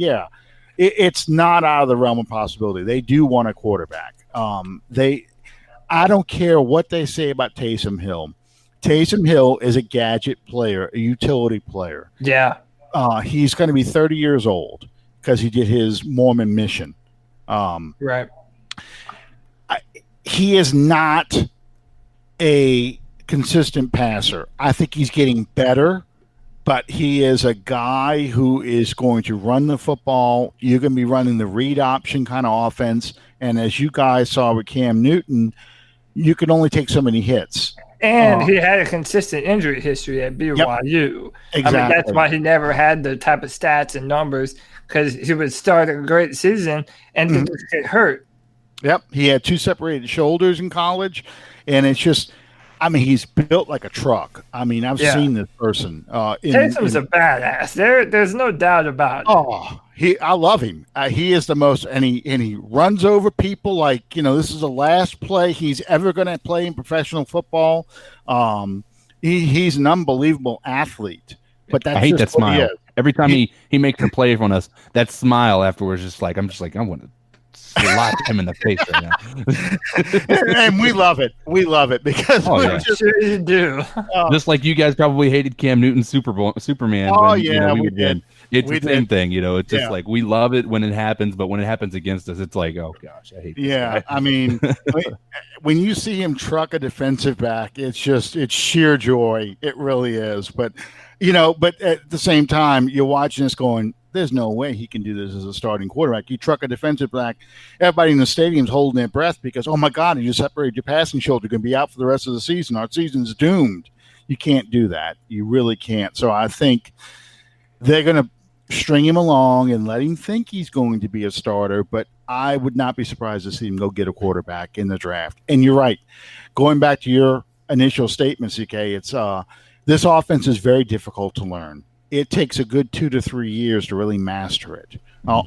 D: it's not out of the realm of possibility. They do want a quarterback. I don't care what they say about Taysom Hill. Taysom Hill is a gadget player, a utility player.
E: Yeah.
D: He's going to be 30 years old because he did his Mormon mission.
E: Right.
D: He is not a consistent passer. I think he's getting better, but he is a guy who is going to run the football. You're going to be running the read option kind of offense. And as you guys saw with Cam Newton, you can only take so many hits.
E: And he had a consistent injury history at BYU.
D: Exactly.
E: I mean, that's why he never had the type of stats and numbers, because he would start a great season and then just get hurt.
D: Yep. He had 2 separated shoulders in college, and it's just, I mean, he's built like a truck. I mean, I've seen this person.
E: Taysom's a badass. There's no doubt about it.
D: Oh, I love him. He is the most, and he runs over people like, this is the last play he's ever going to play in professional football. He's an unbelievable athlete. But that's
F: I hate that smile. Every time he makes a play on us, that smile afterwards, I want to slap him in the face right now.
D: And we love it. We love it because
E: sure you do.
F: Just like you guys probably hated Cam Newton's Superman.
D: Oh,
F: we
D: did.
F: It's the same thing, It's just like we love it when it happens, but when it happens against us, it's like, oh gosh, I hate this guy.
D: I mean, when you see him truck a defensive back, it's sheer joy. It really is. But but at the same time, you're watching this going, there's no way he can do this as a starting quarterback. You truck a defensive back, everybody in the stadium's holding their breath because, oh my God, you just separated your passing shoulder. You're going to be out for the rest of the season. Our season's doomed. You can't do that. You really can't. So I think they're going to string him along and let him think he's going to be a starter, but I would not be surprised to see him go get a quarterback in the draft. And you're right. Going back to your initial statement, CK, it's this offense is very difficult to learn. It takes a good 2 to 3 years to really master it.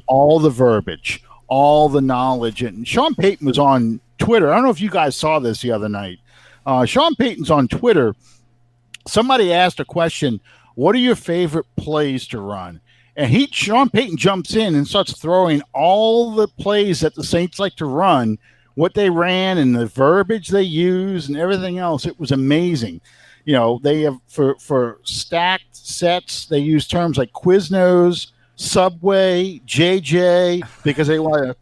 D: All the verbiage, all the knowledge. And Sean Payton was on Twitter. I don't know if you guys saw this the other night. Sean Payton's on Twitter. Somebody asked a question, what are your favorite plays to run? And Sean Payton jumps in and starts throwing all the plays that the Saints like to run, what they ran and the verbiage they use and everything else. It was amazing. They have for stacked sets, they use terms like Quiznos, Subway, JJ, because they want a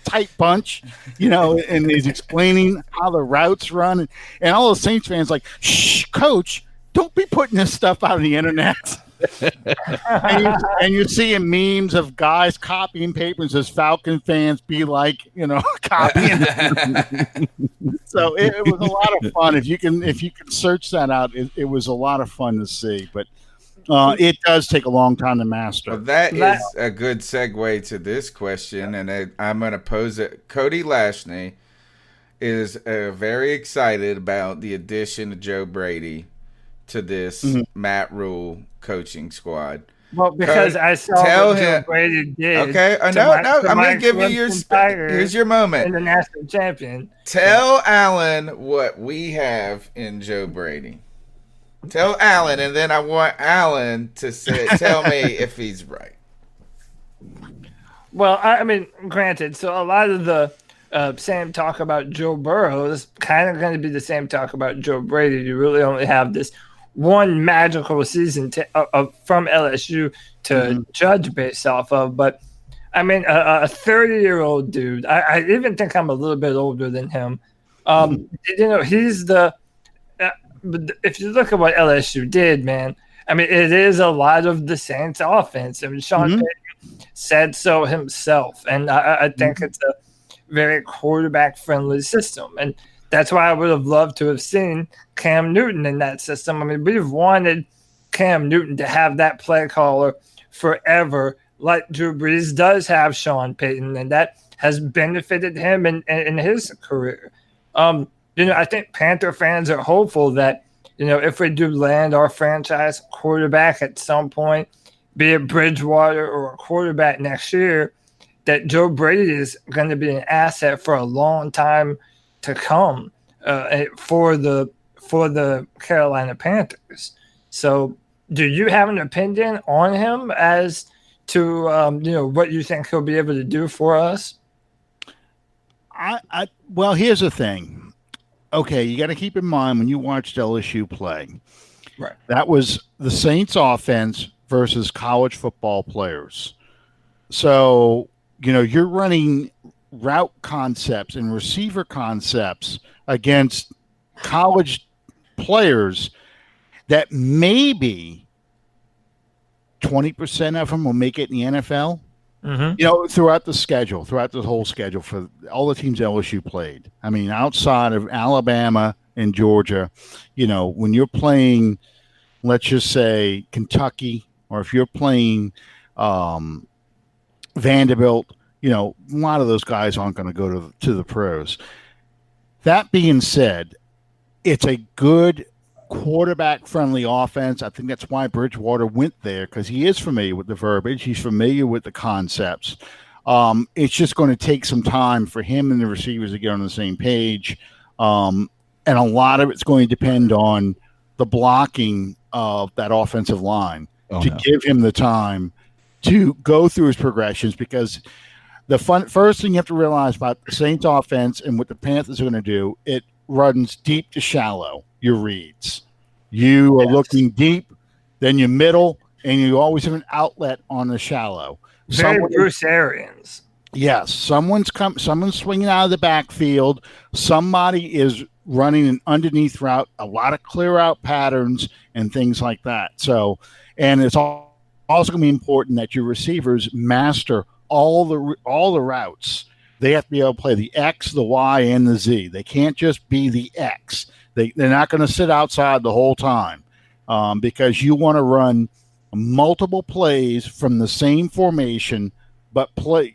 D: tight bunch, and he's explaining how the routes run. And all the Saints fans like, shh, coach, don't be putting this stuff out on the internet. and you're seeing memes of guys copying papers as Falcon fans be like, copying. So it was a lot of fun. If you can search that out, it was a lot of fun to see. But it does take a long time to master.
A: Well, that is a good segue to this question, and I'm going to pose it. Cody Lashney is very excited about the addition of Joe Brady to this Matt Rule coaching squad.
E: Well, because I saw what Joe Brady did. Okay,
A: no, I'm going to give you here's your moment.
E: And the national champion.
A: Tell Allen what we have in Joe Brady. Tell Allen, and then I want Allen to tell me if he's right.
E: Well, I mean, granted, so a lot of the same talk about Joe Burrow is kind of going to be the same talk about Joe Brady. You really only have this one magical season from LSU to judge based off of. But, I mean, a 30-year-old dude, I even think I'm a little bit older than him. He's the if you look at what LSU did, man, I mean, it is a lot of the Saints offense. I mean, Sean Payton said so himself. And I think it's a very quarterback-friendly system. And that's why I would have loved to have seen Cam Newton in that system. I mean, we've wanted Cam Newton to have that play caller forever, like Drew Brees does have Sean Payton, and that has benefited him in his career. I think Panther fans are hopeful that, if we do land our franchise quarterback at some point, be it Bridgewater or a quarterback next year, that Joe Brady is going to be an asset for a long time to come for the Carolina Panthers. So do you have an opinion on him as to, what you think he'll be able to do for us?
D: Well, here's the thing. Okay, you got to keep in mind when you watched LSU play,
E: right?
D: That was the Saints offense versus college football players. So, you're running route concepts and receiver concepts against college players that maybe 20% of them will make it in the NFL. Throughout the whole schedule for all the teams LSU played. I mean, outside of Alabama and Georgia, when you're playing, let's just say Kentucky, or if you're playing Vanderbilt, a lot of those guys aren't going to go to the pros. That being said, it's a good quarterback-friendly offense. I think that's why Bridgewater went there, because he is familiar with the verbiage. He's familiar with the concepts. It's just going to take some time for him and the receivers to get on the same page. And a lot of it's going to depend on the blocking of that offensive line give him the time to go through his progressions, because the first thing you have to realize about the Saints offense and what the Panthers are going to do, it runs deep to shallow. Your reads. You are looking deep, then your middle, and you always have an outlet on the shallow.
E: Very Bruce Arians.
D: Yes, someone's swinging out of the backfield. Somebody is running an underneath route, a lot of clear out patterns and things like that. So, and it's also going to be important that your receivers master all the routes. They have to be able to play the X, the Y, and the Z. They can't just be the X. They're not going to sit outside the whole time because you want to run multiple plays from the same formation, but play,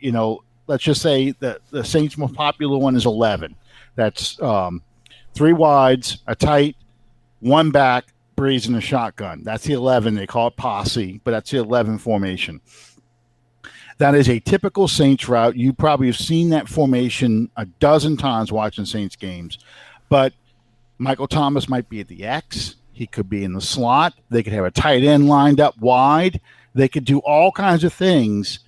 D: let's just say that the Saints' most popular one is 11. That's 3 wides, a tight, 1 back, Breeze, and a shotgun. That's the 11. They call it posse, but that's the 11 formation. That is a typical Saints route. You probably have seen that formation a dozen times watching Saints games, but Michael Thomas might be at the X. He could be in the slot. They could have a tight end lined up wide. They could do all kinds of things.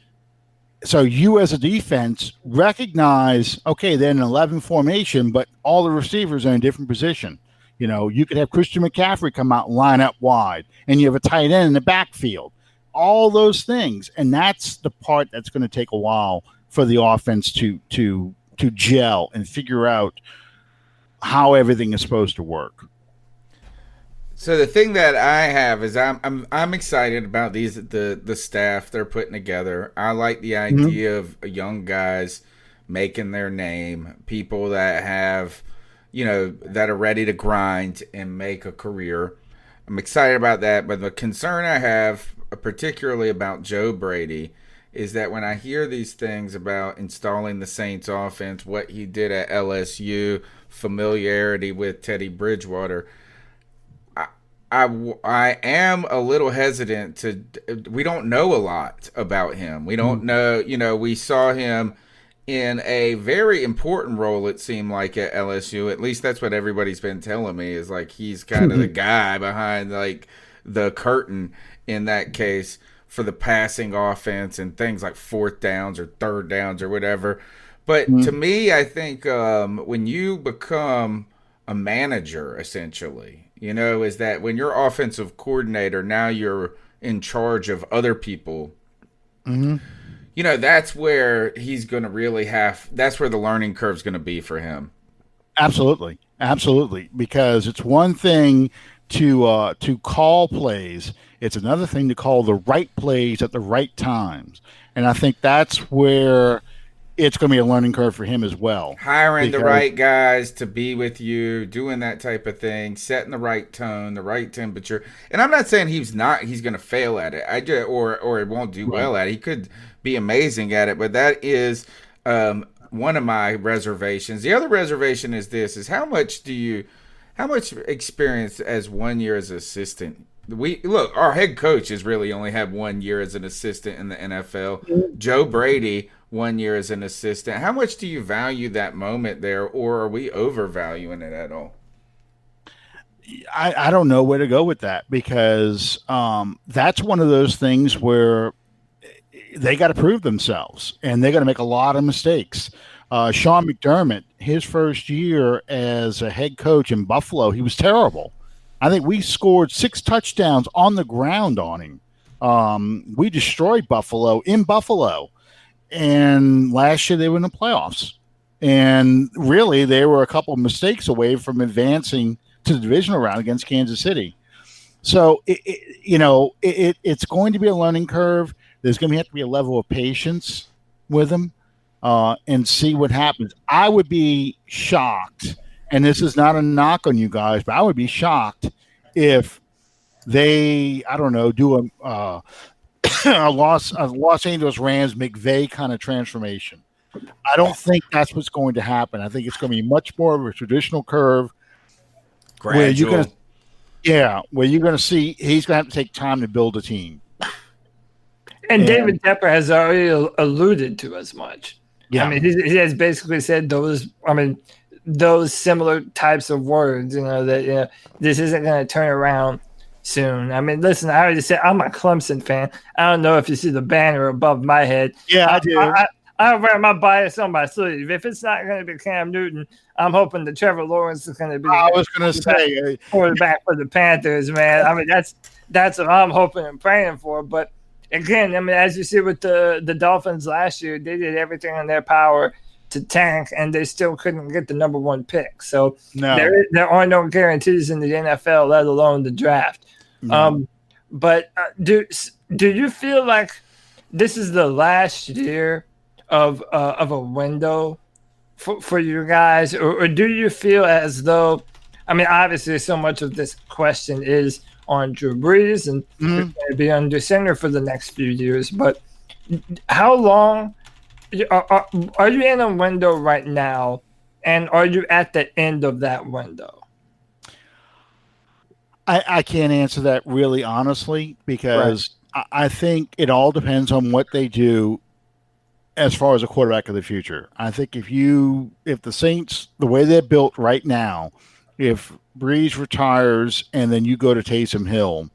D: So you as a defense recognize, okay, they're in an 11 formation, but all the receivers are in a different position. You could have Christian McCaffrey come out and line up wide, and you have a tight end in the backfield. All those things. And that's the part that's going to take a while for the offense to gel and figure out how everything is supposed to work.
A: So the thing that I have is I'm excited about the staff they're putting together. I like the idea of young guys making their name, people that have, that are ready to grind and make a career. I'm excited about that, but the concern I have, particularly about Joe Brady, is that when I hear these things about installing the Saints offense, what he did at LSU, familiarity with Teddy Bridgewater, I am a little hesitant to. We don't know a lot about him. We don't know. We saw him in a very important role. It seemed like at LSU. At least that's what everybody's been telling me. Is like he's kind of the guy behind like the curtain in that case for the passing offense and things like fourth downs or third downs or whatever. But to me, I think when you become a manager, essentially. Is that when you're offensive coordinator, now you're in charge of other people. That's where he's going to really that's where the learning curve is going to be for him.
D: Absolutely. Because it's one thing to call plays. It's another thing to call the right plays at the right times. And I think that's where it's going to be a learning curve for him as well.
A: Hiring the right guys to be with you, doing that type of thing, setting the right tone, the right temperature. And I'm not saying he's going to fail at it. Or it won't do well at it. He could be amazing at it, but that is one of my reservations. The other reservation is this: is how much experience as 1 year as an assistant? Our head coach has really only had 1 year as an assistant in the NFL. Joe Brady, 1 year as an assistant. How much do you value that moment there, or are we overvaluing it at all?
D: I don't know where to go with that, because that's one of those things where they got to prove themselves, and they're going to make a lot of mistakes. Sean McDermott, his first year as a head coach in Buffalo, he was terrible. I think we scored 6 touchdowns on the ground on him. We destroyed Buffalo in Buffalo. And last year they were in the playoffs. And really, they were a couple of mistakes away from advancing to the divisional round against Kansas City. So, it's going to be a learning curve. There's going to have to be a level of patience with them and see what happens. I would be shocked, and this is not a knock on you guys, but I would be shocked if they, do a Los Angeles Rams McVay kind of transformation. I don't think that's what's going to happen. I think it's going to be much more of a traditional curve.
A: Gradual.
D: Where you're going to see he's going to have to take time to build a team.
E: And David Tepper has already alluded to as much. Yeah. He has basically said those similar types of words, that this isn't going to turn around soon. Listen, I already said I'm a Clemson fan. I don't know if you see the banner above my head.
D: Yeah, I do.
E: I wear my bias on my sleeve. If it's not going to be Cam Newton, I'm hoping that Trevor Lawrence is going to be.
D: I was going to say
E: quarterback for the Panthers, man. That's what I'm hoping and praying for. But again, as you see with the Dolphins last year, they did everything in their power to tank, and they still couldn't get the number 1 pick. So there are no guarantees in the NFL, let alone the draft. No. But do you feel like this is the last year of a window for you guys, or do you feel as though, obviously so much of this question is on Drew Brees and going to be under center for the next few years, but how long are you in a window right now, and are you at the end of that window?
D: I can't answer that really honestly, because I think it all depends on what they do as far as a quarterback of the future. I think if the Saints, the way they're built right now, if Breeze retires and then you go to Taysom Hill,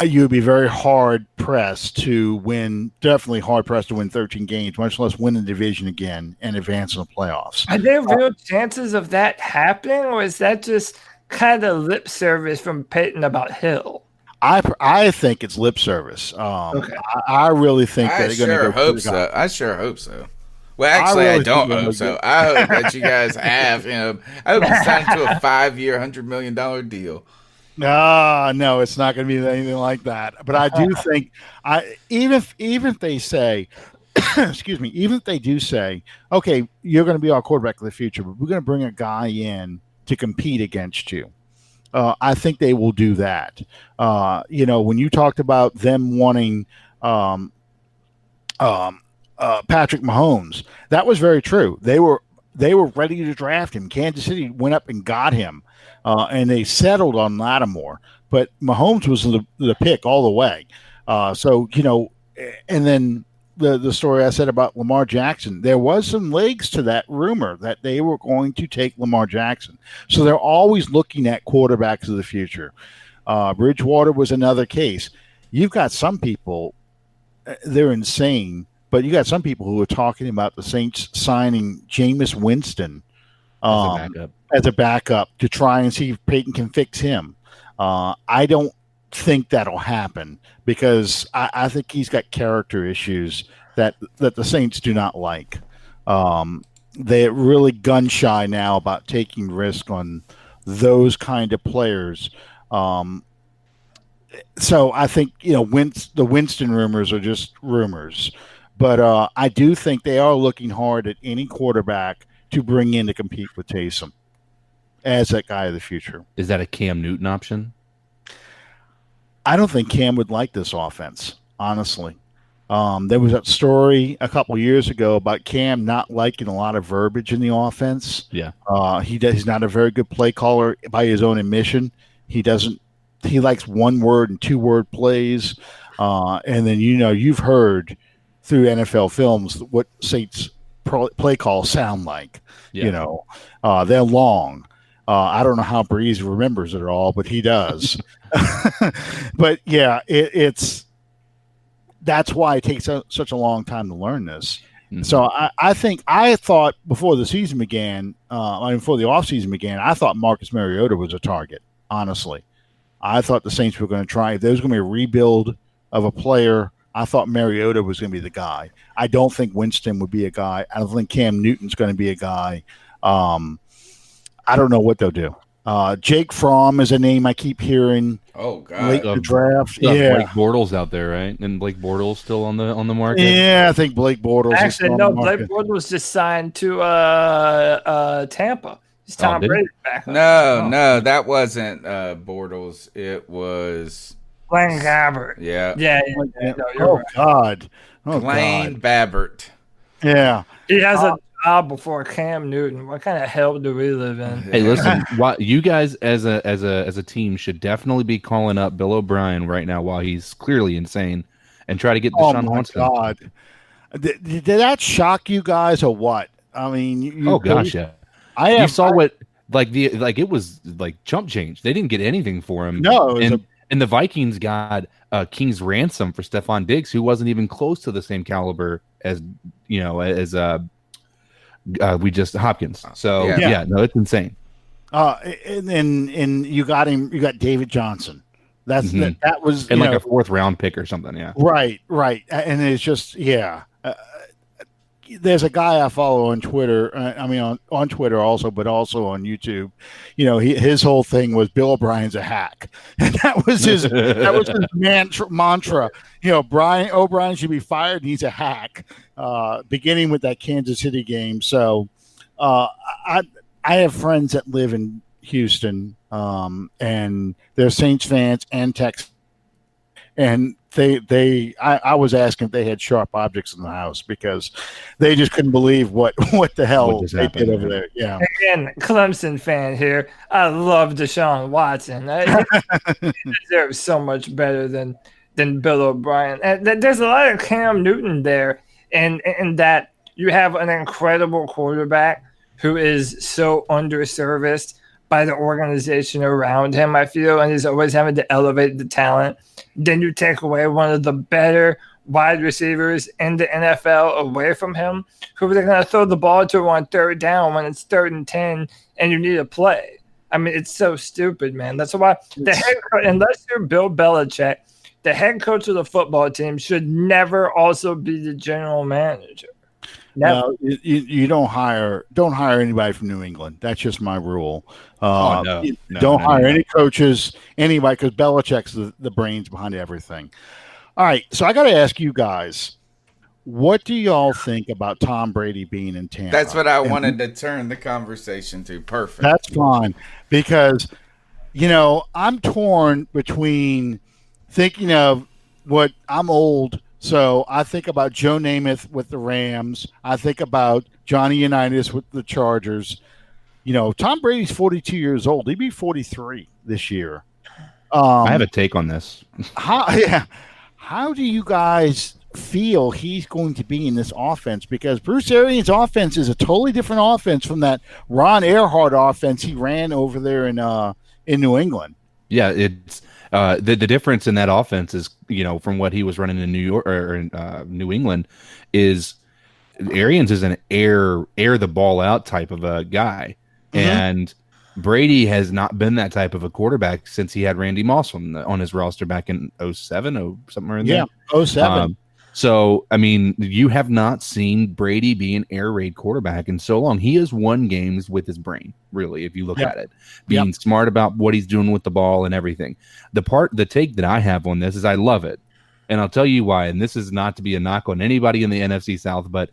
D: you'd be very hard-pressed to win 13 games, much less win the division again and advance in the playoffs.
E: Are there real chances of that happening, or is that just kind of lip service from Peyton about Hill?
D: I think it's lip service. Okay. I really think that they're going to go.
A: Hope so. I sure hope so. Well, actually, I don't hope so. I hope that you guys have him. I hope he's signed to a 5-year, $100 million deal.
D: No, it's not going to be anything like that. But I do think, even if they say, excuse me, even if they do say, okay, you're going to be our quarterback of the future, but we're going to bring a guy in to compete against you. I think they will do that. When you talked about them wanting Patrick Mahomes, that was very true. They were ready to draft him. Kansas City went up and got him, and they settled on Lattimore. But Mahomes was the pick all the way. And then the story I said about Lamar Jackson, there was some legs to that rumor that they were going to take Lamar Jackson. So they're always looking at quarterbacks of the future. Bridgewater was another case. You've got some people, they're insane, but you got some people who are talking about the Saints signing Jameis Winston as a backup to try and see if Peyton can fix him. I don't think that'll happen because I think he's got character issues that the Saints do not like. They're really gun shy now about taking risk on those kind of players. So I think the Winston rumors are just rumors, but I do think they are looking hard at any quarterback to bring in to compete with Taysom as that guy of the future.
F: Is that a Cam Newton option?
D: I don't think Cam would like this offense, honestly. There was that story a couple years ago about Cam not liking a lot of verbiage in the offense.
F: Yeah.
D: He's not a very good play caller by his own admission. He likes 1-word and 2-word plays. And then, you've heard through NFL films what Saints play calls sound like. Yeah. They're long. I don't know how Breeze remembers it all, but he does. But yeah, that's why it takes such a long time to learn this. Mm-hmm. So I thought before the season began, before the offseason began, I thought Marcus Mariota was a target, honestly. I thought the Saints were going to try. If there was going to be a rebuild of a player, I thought Mariota was going to be the guy. I don't think Winston would be a guy. I don't think Cam Newton's going to be a guy. I don't know what they'll do. Jake Fromm is a name I keep hearing.
A: Oh God!
D: Late in the draft.
F: Yeah, Blake Bortles out there, right? And Blake Bortles still on the market.
D: Yeah, I think Blake Bortles.
E: Actually, no. Blake Bortles just signed to Tampa. He's Tom Brady back.
A: No, that wasn't Bortles. It was
E: Blaine Gabbert.
A: Yeah.
D: God.
A: Blaine Gabbert.
D: Yeah.
E: He has a job before Cam Newton. What kind of hell do we live in?
F: Hey, listen, you guys as a team should definitely be calling up Bill O'Brien right now while he's clearly insane and try to get Deshaun Watson.
D: Oh my God. Did that shock you guys or what? I mean,
F: yeah. You saw what it was like chump change. They didn't get anything for him.
D: No,
F: and the Vikings got King's ransom for Stephon Diggs, who wasn't even close to the same caliber as Hopkins. So no, it's insane.
D: And you got him. You got David Johnson. That was
F: and a 4th round pick or something. Yeah.
D: Right. And it's just there's a guy I follow on Twitter. On Twitter also, but also on YouTube. His whole thing was Bill O'Brien's a hack, and that was his mantra. Brian O'Brien should be fired, and he's a hack. Beginning with that Kansas City game. So, I have friends that live in Houston, and they're Saints fans and Texans. And I was asking if they had sharp objects in the house because they just couldn't believe what the hell they did over there. Yeah.
E: Again, Clemson fan here. I love Deshaun Watson. He deserves so much better than Bill O'Brien. And there's a lot of Cam Newton there, and that you have an incredible quarterback who is so underserviced by the organization around him, I feel, and he's always having to elevate the talent. Then you take away one of the better wide receivers in the NFL away from him, who they're going to throw the ball to on 3rd down when it's 3rd and 10 and you need a play. I mean, it's so stupid, man. That's why the head coach, unless you're Bill Belichick, the head coach of the football team should never also be the general manager.
D: No, you don't hire anybody from New England. That's just my rule. Don't hire any coaches, anybody, because Belichick's the brains behind everything. All right, so I got to ask you guys, what do y'all think about Tom Brady being in Tampa?
A: That's what I wanted to turn the conversation to. Perfect.
D: That's fine, because I'm torn between thinking of what I'm old. So I think about Joe Namath with the Rams. I think about Johnny Unitas with the Chargers. Tom Brady's 42 years old. He'd be 43 this year.
F: I have a take on this.
D: How do you guys feel he's going to be in this offense? Because Bruce Arians' offense is a totally different offense from that Ron Earhart offense he ran over there in New England.
F: Yeah, it's the difference in that offense is, from what he was running in New York or in New England, is Arians is an air the ball out type of a guy, and Brady has not been that type of a quarterback since he had Randy Moss on his roster back in 07 or somewhere in there.
D: Yeah, 07.
F: So, I mean, you have not seen Brady be an air raid quarterback in so long. He has won games with his brain, really, if you look at it, being smart about what he's doing with the ball and everything. The take that I have on this is I love it. And I'll tell you why. And this is not to be a knock on anybody in the NFC South, but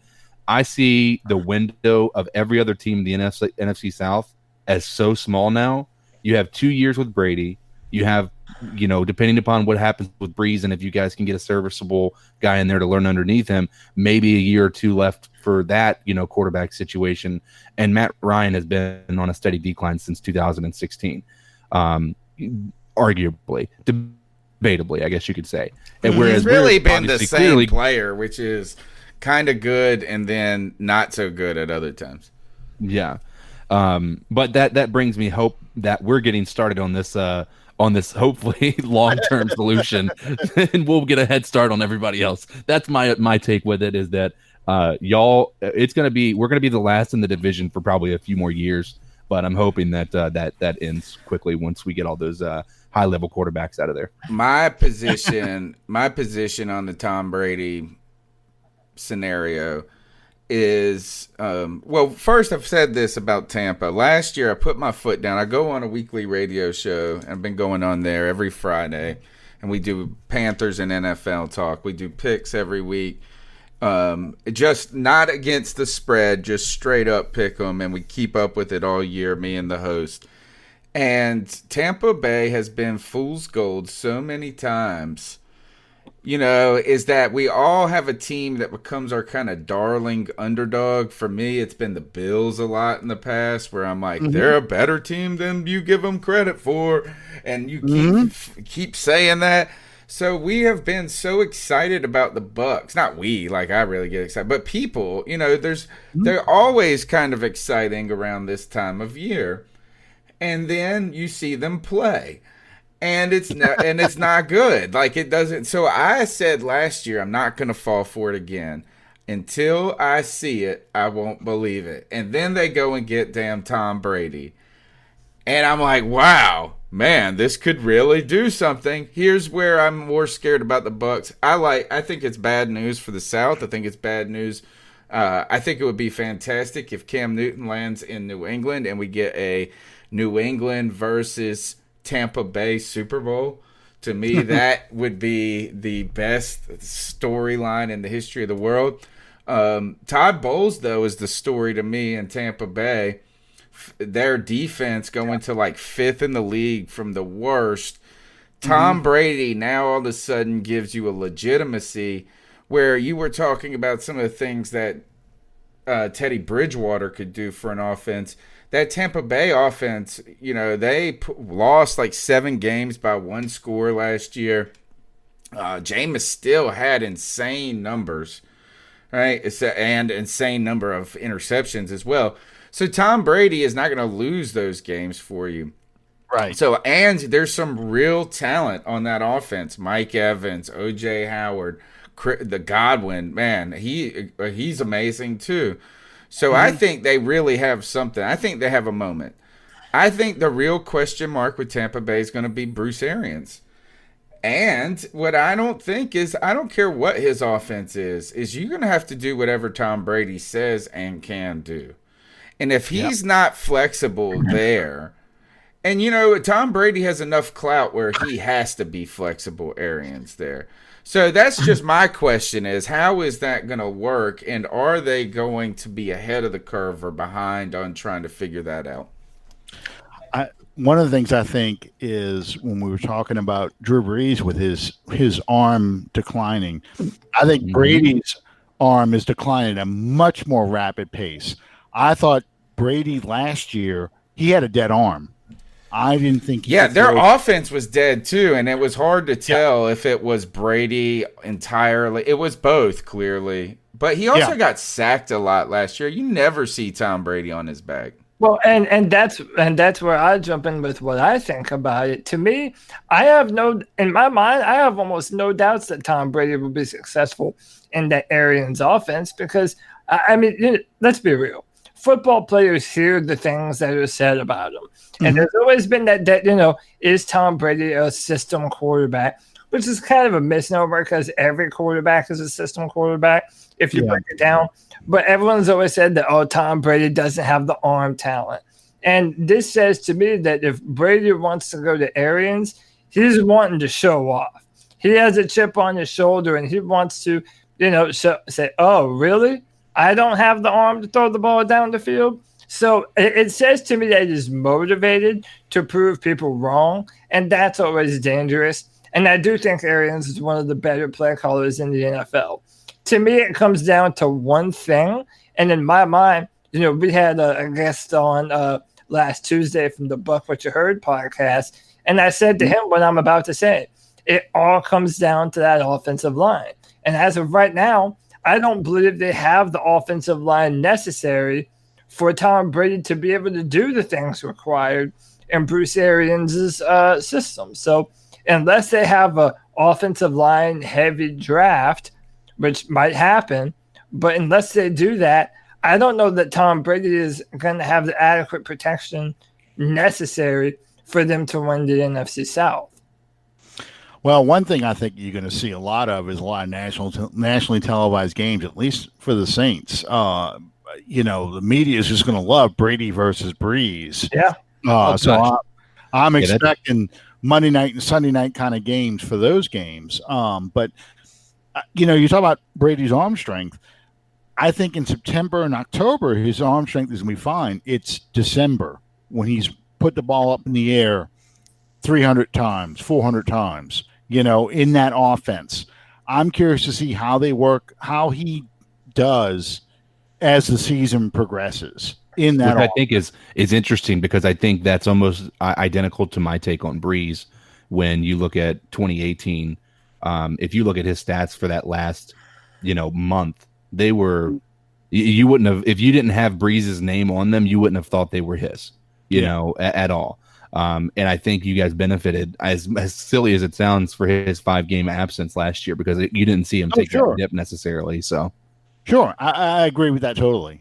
F: I see the window of every other team in the NFC South as so small now. You have 2 years with Brady. You have, depending upon what happens with Breeze, and if you guys can get a serviceable guy in there to learn underneath him, maybe a year or two left for that, quarterback situation. And Matt Ryan has been on a steady decline since 2016, arguably, debatably, I guess you could say. And
A: whereas he's really been the same player, which is kind of good and then not so good at other times.
F: Yeah. But that brings me hope that we're getting started on this hopefully long-term solution, and we'll get a head start on everybody else. That's my take with it, is that we're gonna be the last in the division for probably a few more years, but I'm hoping that ends quickly once we get all those high-level quarterbacks out of there.
A: My position on the Tom Brady scenario is first, I've said this about Tampa. Last year I put my foot down. I go on a weekly radio show, and I've been going on there every Friday, and we do Panthers and NFL talk. We do picks every week, just not against the spread, just straight up pick them, and we keep up with it all year, me and the host. And Tampa Bay has been fool's gold so many times, is that we all have a team that becomes our kind of darling underdog. For me, it's been the Bills a lot in the past, where I'm like, they're a better team than you give them credit for, and you keep saying that. So we have been so excited about the Bucks. Not we, like I really get excited, but people, they're always kind of exciting around this time of year. And then you see them play. And it's not good. Like, it doesn't. So I said last year, I'm not going to fall for it again. Until I see it, I won't believe it. And then they go and get damn Tom Brady. And I'm like, wow, man, this could really do something. Here's where I'm more scared about the Bucks. I think it's bad news for the South. I think it's bad news. I think it would be fantastic if Cam Newton lands in New England and we get a New England versus Tampa Bay Super Bowl. To me, that would be the best storyline in the history of the world. Todd Bowles, though, is the story to me in Tampa Bay. Their defense going to like 5th in the league from the worst. Tom Brady now all of a sudden gives you a legitimacy where you were talking about some of the things that Teddy Bridgewater could do for an offense. That Tampa Bay offense, they lost like 7 games by 1 score last year. Jameis still had insane numbers, right? And insane number of interceptions as well. So Tom Brady is not going to lose those games for you.
D: Right.
A: So, and there's some real talent on that offense. Mike Evans, O.J. Howard, the Godwin, man, he's amazing too. So I think they really have something. I think they have a moment. I think the real question mark with Tampa Bay is going to be Bruce Arians. And what I don't think is, I don't care what his offense is you're going to have to do whatever Tom Brady says and can do. And if he's not flexible there, and Tom Brady has enough clout where he has to be flexible, Arians, there. So that's just my question is, how is that going to work? And are they going to be ahead of the curve or behind on trying to figure that out?
D: One of the things I think is when we were talking about Drew Brees with his arm declining, I think Brady's arm is declining at a much more rapid pace. I thought Brady last year, he had a dead arm. I didn't think
A: their offense was dead too, and it was hard to tell if it was Brady entirely. It was both, clearly. But he also got sacked a lot last year. You never see Tom Brady on his back.
E: Well, and that's where I jump in with what I think about it. To me, in my mind, I have almost no doubts that Tom Brady will be successful in that Arians offense because, I mean, let's be real. Football players hear the things that are said about them. And there's always been that, is Tom Brady a system quarterback, which is kind of a misnomer because every quarterback is a system quarterback if you break it down. But everyone's always said that, Tom Brady doesn't have the arm talent. And this says to me that if Brady wants to go to Arians, he's wanting to show off. He has a chip on his shoulder and he wants to, say, oh, really? I don't have the arm to throw the ball down the field. So it says to me that he's motivated to prove people wrong, and that's always dangerous. And I do think Arians is one of the better play callers in the NFL. To me, it comes down to one thing, and in my mind, we had a guest on last Tuesday from the Buck What You Heard podcast, and I said to him what I'm about to say. It all comes down to that offensive line. And as of right now, I don't believe they have the offensive line necessary for Tom Brady to be able to do the things required in Bruce Arians' system. So unless they have an offensive line heavy draft, which might happen, but unless they do that, I don't know that Tom Brady is going to have the adequate protection necessary for them to win the NFC South.
D: Well, one thing I think you're going to see a lot of is a lot of nationally televised games, at least for the Saints. The media is just going to love Brady versus Breeze.
E: Yeah.
D: So I'm expecting Monday night and Sunday night kind of games for those games. But you talk about Brady's arm strength. I think in September and October, his arm strength is going to be fine. It's December when he's put the ball up in the air 300 times, 400 times, in that offense. I'm curious to see how they work, how he does as the season progresses in that.
F: Which I think is interesting because I think that's almost identical to my take on Breeze when you look at 2018. If you look at his stats for that last, month, they were, you wouldn't have, if you didn't have Breeze's name on them, you wouldn't have thought they were his, at all. And I think you guys benefited, as silly as it sounds, for his 5-game absence last year because you didn't see him take that dip necessarily. So,
D: sure, I agree with that totally.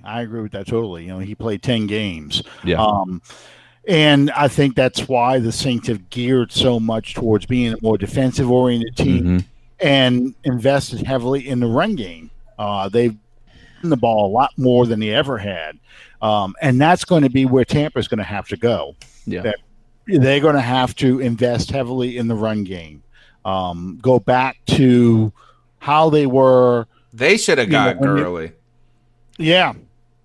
D: He played 10 games.
F: Yeah.
D: And I think that's why the Saints have geared so much towards being a more defensive-oriented team and invested heavily in the run game. They've run the ball a lot more than they ever had. And that's going to be where Tampa's going to have to go.
F: Yeah.
D: They're going to have to invest heavily in the run game. Go back to how they were.
A: They should have got Gurley.
D: Yeah.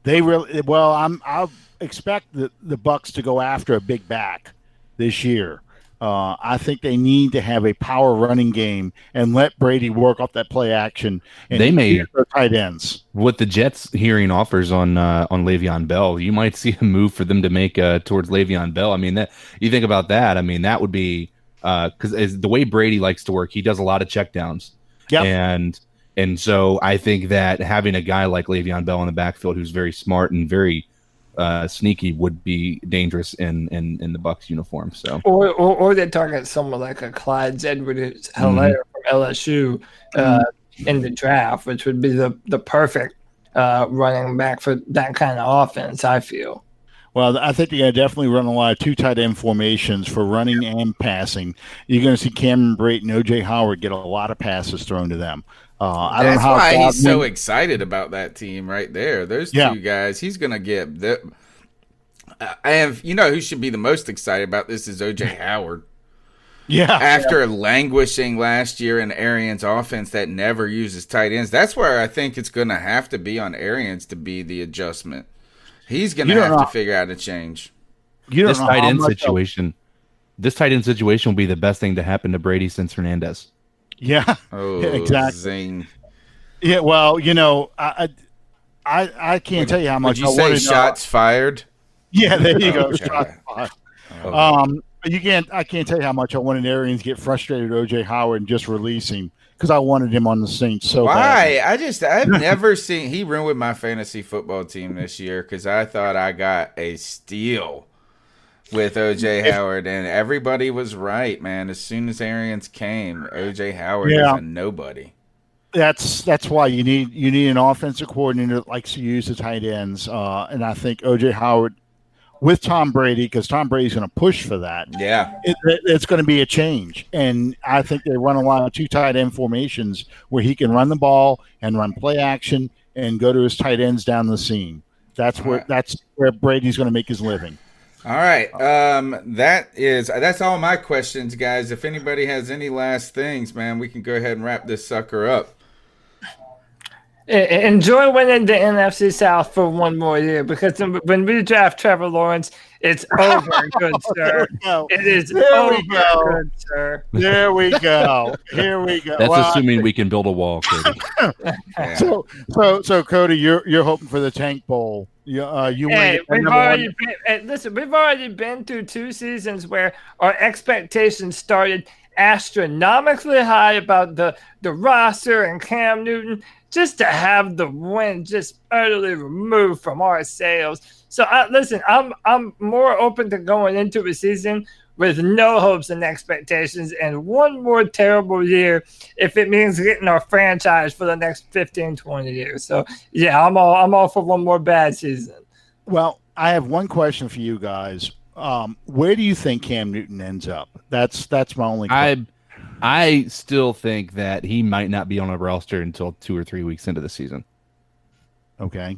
D: They really – well, I'll expect the Bucks to go after a big back this year. I think they need to have a power running game and let Brady work off that play action. And
F: they may
D: their tight ends.
F: With the Jets hearing offers on Le'Veon Bell, you might see a move for them to make towards Le'Veon Bell. I mean, that you think about that. I mean, that would be because the way Brady likes to work, he does a lot of checkdowns.
D: Yeah,
F: and so I think that having a guy like Le'Veon Bell in the backfield who's very smart and very sneaky would be dangerous in the Bucs uniform. So,
E: or they target someone like a Clyde Edwards-Helaire from LSU in the draft, which would be the perfect running back for that kind of offense, I feel.
D: Well, I think they're going to definitely run a lot of two tight end formations for running and passing. You're going to see Cameron Brate and O.J. Howard get a lot of passes thrown to them. I don't know how
A: That's why he's so excited about that team right there. Those two guys, he's going to get. You know who should be the most excited about this is O.J. Howard.
D: Yeah.
A: After languishing last year in Arians' offense that never uses tight ends, that's where I think it's going to have to be on Arians to be the adjustment. He's going to have to figure out a change.
F: This tight end situation will be the best thing to happen to Brady since Hernandez.
D: Yeah.
A: Oh,
D: exactly.
A: Zing.
D: Yeah. Well, I can't tell you how much.
A: Would you say shots fired?
D: Yeah, there you go.
A: Okay.
D: Shots fired. I can't tell you how much I wanted Arians to get frustrated with O.J. Howard and just release him because I wanted him on the Saints so
A: bad.
D: Why?
A: I've never seen. He ruined my fantasy football team this year because I thought I got a steal with O.J. Howard, and everybody was right, man. As soon as Arians came, O.J. Howard is a nobody.
D: That's why you need an offensive coordinator that likes to use the tight ends, and I think O.J. Howard with Tom Brady, because Tom Brady's going to push for that.
A: Yeah,
D: it's going to be a change, and I think they run a lot of two tight end formations where he can run the ball and run play action and go to his tight ends down the seam. That's where Brady's going to make his living.
A: All right, that's all my questions, guys. If anybody has any last things, man, we can go ahead and wrap this sucker up.
E: Enjoy winning the NFC South for one more year, because when we draft Trevor Lawrence, it's over, good sir. It is over, good sir.
D: There we go. Here we go.
F: That's assuming we can build a wall, Cody.
A: Yeah.
D: So Cody, you're hoping for the Tank Bowl. We've
E: already been through 2 seasons where our expectations started astronomically high about the roster and Cam Newton, just to have the win just utterly removed from our sails. So listen, I'm more open to going into a season with no hopes and expectations and one more terrible year if it means getting our franchise for the next 15, 20 years. So yeah, I'm all for one more bad season.
D: Well, I have one question for you guys. Where do you think Cam Newton ends up? That's my only question.
F: I still think that he might not be on a roster until 2 or 3 weeks into the season.
D: Okay,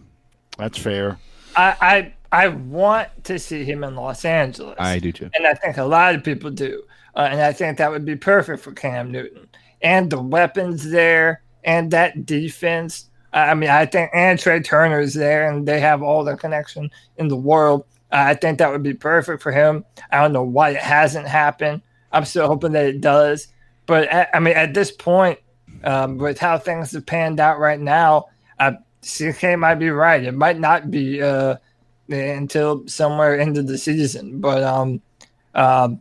D: that's fair.
E: I want to see him in Los Angeles.
F: I do too.
E: And I think a lot of people do. And I think that would be perfect for Cam Newton. And the weapons there and that defense. I think and Trey Turner's there and they have all the connection in the world. I think that would be perfect for him. I don't know why it hasn't happened. I'm still hoping that it does. But, at this point, with how things have panned out right now, CK might be right. It might not be until somewhere into the season. But, the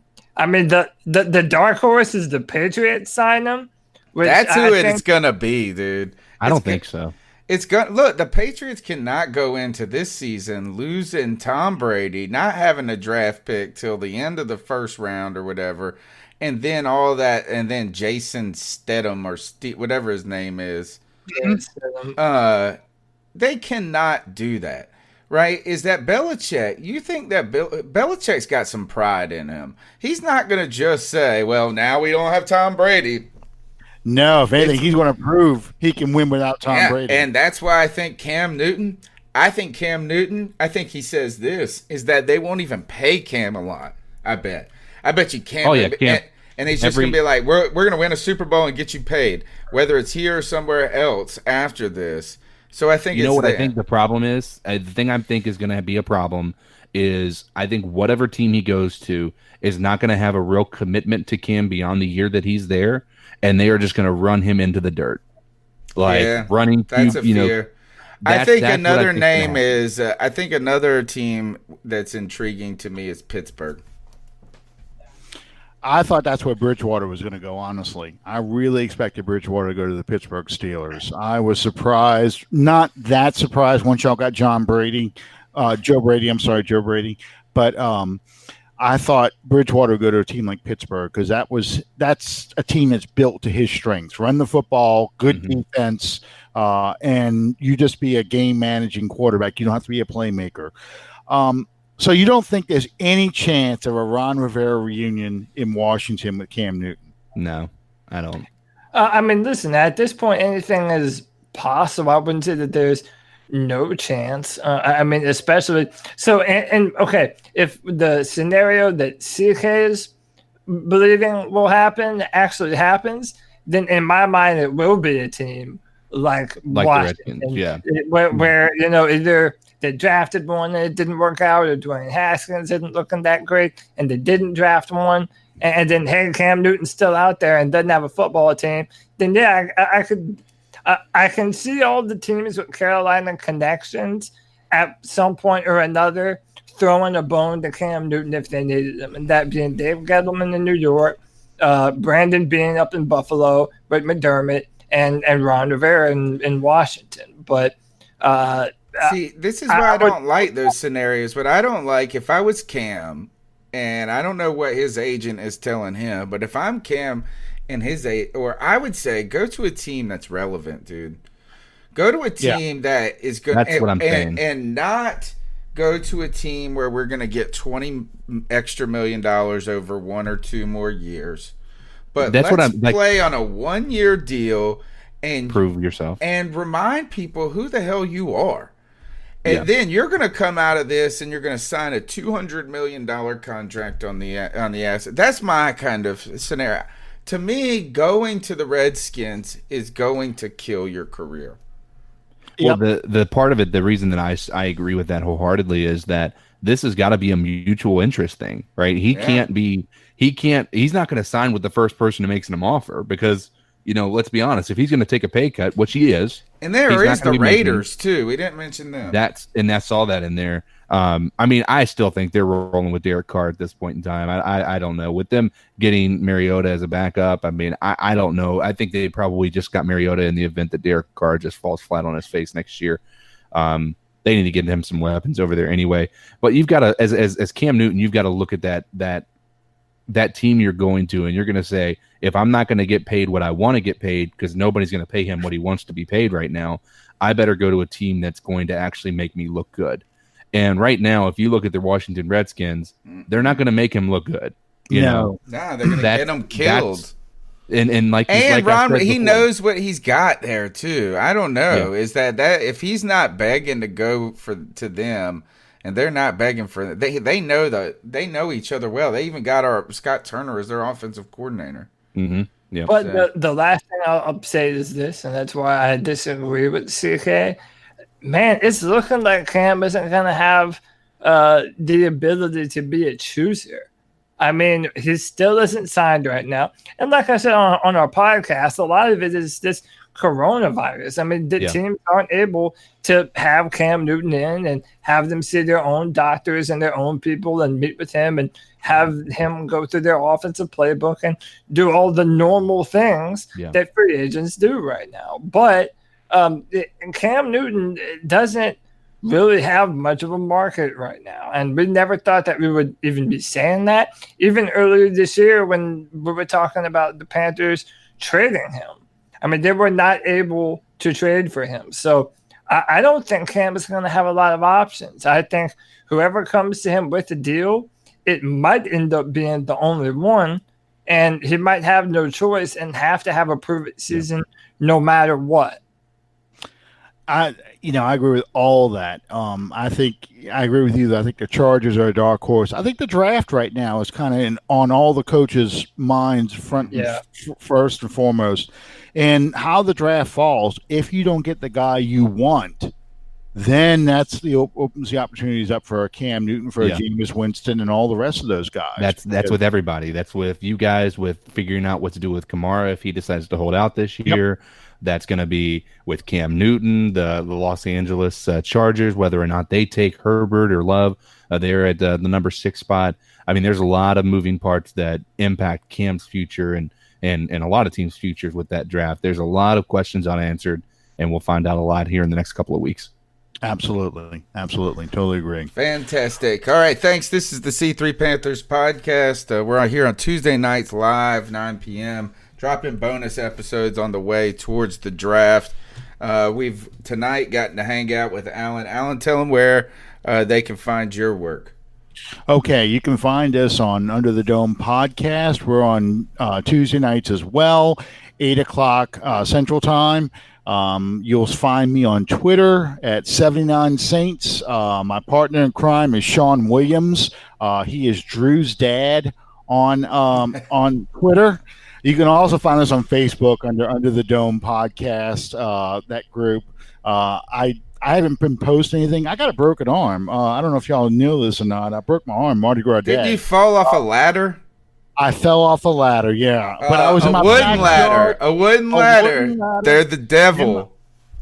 E: dark horse is the Patriots sign him.
A: That's who it's going to be, dude.
F: I don't think so.
A: Look, the Patriots cannot go into this season losing Tom Brady, not having a draft pick till the end of the first round or whatever, and then all that, and then Jason Stidham or whatever his name is. They cannot do that, right? Is that Belichick? You think that Belichick's got some pride in him? He's not going to just say, "Well, now we don't have Tom Brady."
D: No, if anything, he's going to prove he can win without Tom Brady.
A: And that's why I think Cam Newton, I think he says this, is that they won't even pay Cam a lot, I bet. I bet you Cam.
F: Oh, yeah, Cam.
A: And he's just going to be like, we're going to win a Super Bowl and get you paid, whether it's here or somewhere else after this. So I think
F: I think the problem is? The thing I think is going to be a problem is I think whatever team he goes to is not going to have a real commitment to Cam beyond the year that he's there. And they are just going to run him into the dirt, running.
A: That's a fear. I think another name is. I think another team that's intriguing to me is Pittsburgh.
D: I thought that's where Bridgewater was going to go. Honestly, I really expected Bridgewater to go to the Pittsburgh Steelers. I was surprised, not that surprised once y'all got Joe Brady, but I thought Bridgewater would go to a team like Pittsburgh because that's a team that's built to his strengths. Run the football, good defense, and you just be a game managing quarterback. You don't have to be a playmaker. So you don't think there's any chance of a Ron Rivera reunion in Washington with Cam Newton?
F: No, I don't.
E: I mean, listen, at this point, anything is possible. I wouldn't say that there's no chance. I mean, especially so. And okay, if the scenario that CK is believing will happen actually happens, then in my mind, it will be a team like Washington,
F: the Redskins,
E: where either they drafted one and it didn't work out, or Dwayne Haskins isn't looking that great, and they didn't draft one. And then, hey, Cam Newton's still out there and doesn't have a football team. Then, yeah, I can see all the teams with Carolina connections at some point or another throwing a bone to Cam Newton if they needed him. And that being Dave Gettleman in New York, Brandon Beane up in Buffalo with McDermott, and Ron Rivera in Washington. But
A: see, this is why I don't like those scenarios. But I don't like, if I was Cam, and I don't know what his agent is telling him, but if I'm Cam and or I would say, go to a team that's relevant, dude. Go to a team that is good.
F: That's what I'm saying.
A: And not go to a team where we're going to get $20 extra million over 1 or 2 more years. But let's play on a 1-year deal and
F: prove yourself
A: and remind people who the hell you are. And then you're going to come out of this and you're going to sign a $200 million contract on the asset. That's my kind of scenario. To me, going to the Redskins is going to kill your career.
F: Well, the part of it, the reason that I agree with that wholeheartedly is that this has got to be a mutual interest thing, right? He's not going to sign with the first person who makes him an offer because, let's be honest, if he's going to take a pay cut, which he is.
A: And there is the Raiders, too. We didn't mention them.
F: That's all that in there. I mean, I still think they're rolling with Derek Carr at this point in time. I don't know. With them getting Mariota as a backup, I mean, I don't know. I think they probably just got Mariota in the event that Derek Carr just falls flat on his face next year. They need to get him some weapons over there anyway. But you've got to, as Cam Newton, you've got to look at that team you're going to, and you're going to say, if I'm not going to get paid what I want to get paid because nobody's going to pay him what he wants to be paid right now, I better go to a team that's going to actually make me look good. And right now, if you look at the Washington Redskins, they're not going to make him look good. You know,
A: they're going to get him killed.
F: And
A: Ron, he knows what he's got there too. I don't know. Is that if he's not begging to go to them, and they're not begging for they know each other well. They even got our Scott Turner as their offensive coordinator.
F: Mm-hmm. Yeah.
E: But the last thing I'll say is this, and that's why I disagree with CK. Man, it's looking like Cam isn't going to have the ability to be a chooser. I mean, he still isn't signed right now. And like I said on our podcast, a lot of it is this coronavirus. I mean, the teams aren't able to have Cam Newton in and have them see their own doctors and their own people and meet with him and have him go through their offensive playbook and do all the normal things that free agents do right now. But Cam Newton doesn't really have much of a market right now. And we never thought that we would even be saying that. Even earlier this year when we were talking about the Panthers trading him. I mean, they were not able to trade for him. So I don't think Cam is going to have a lot of options. I think whoever comes to him with a deal, it might end up being the only one. And he might have no choice and have to have a prove it season no matter what.
D: I agree with all that. I agree with you. I think the Chargers are a dark horse. I think the draft right now is kind of on all the coaches' minds, first and foremost, and how the draft falls. If you don't get the guy you want, then that's opens the opportunities up for Cam Newton, for Jameis Winston, and all the rest of those guys.
F: That's with everybody. That's with you guys, with figuring out what to do with Kamara if he decides to hold out this year. Yep. That's going to be with Cam Newton, the Los Angeles Chargers, whether or not they take Herbert or Love. They're at the number 6 spot. I mean, there's a lot of moving parts that impact Cam's future and a lot of teams' futures with that draft. There's a lot of questions unanswered, and we'll find out a lot here in the next couple of weeks.
D: Absolutely. Totally agree.
A: Fantastic. All right, thanks. This is the C3 Panthers podcast. We're out here on Tuesday nights live, 9 p.m., dropping bonus episodes on the way towards the draft. We've tonight gotten to hang out with Allen. Allen, tell them where they can find your work.
D: Okay, you can find us on Under the Dome podcast. We're on Tuesday nights as well, 8 o'clock Central Time. You'll find me on Twitter at 79 Saints. My partner in crime is Sean Williams. He is Drew's dad on Twitter. You can also find us on Facebook under the Dome podcast, that group. I haven't been posting anything. I got a broken arm. I don't know if y'all knew this or not. I broke my arm Mardi Gras Day.
A: Didn't you fall off a ladder?
D: I fell off a ladder, yeah. But I was in my
A: wooden ladder. A wooden ladder. They're the devil.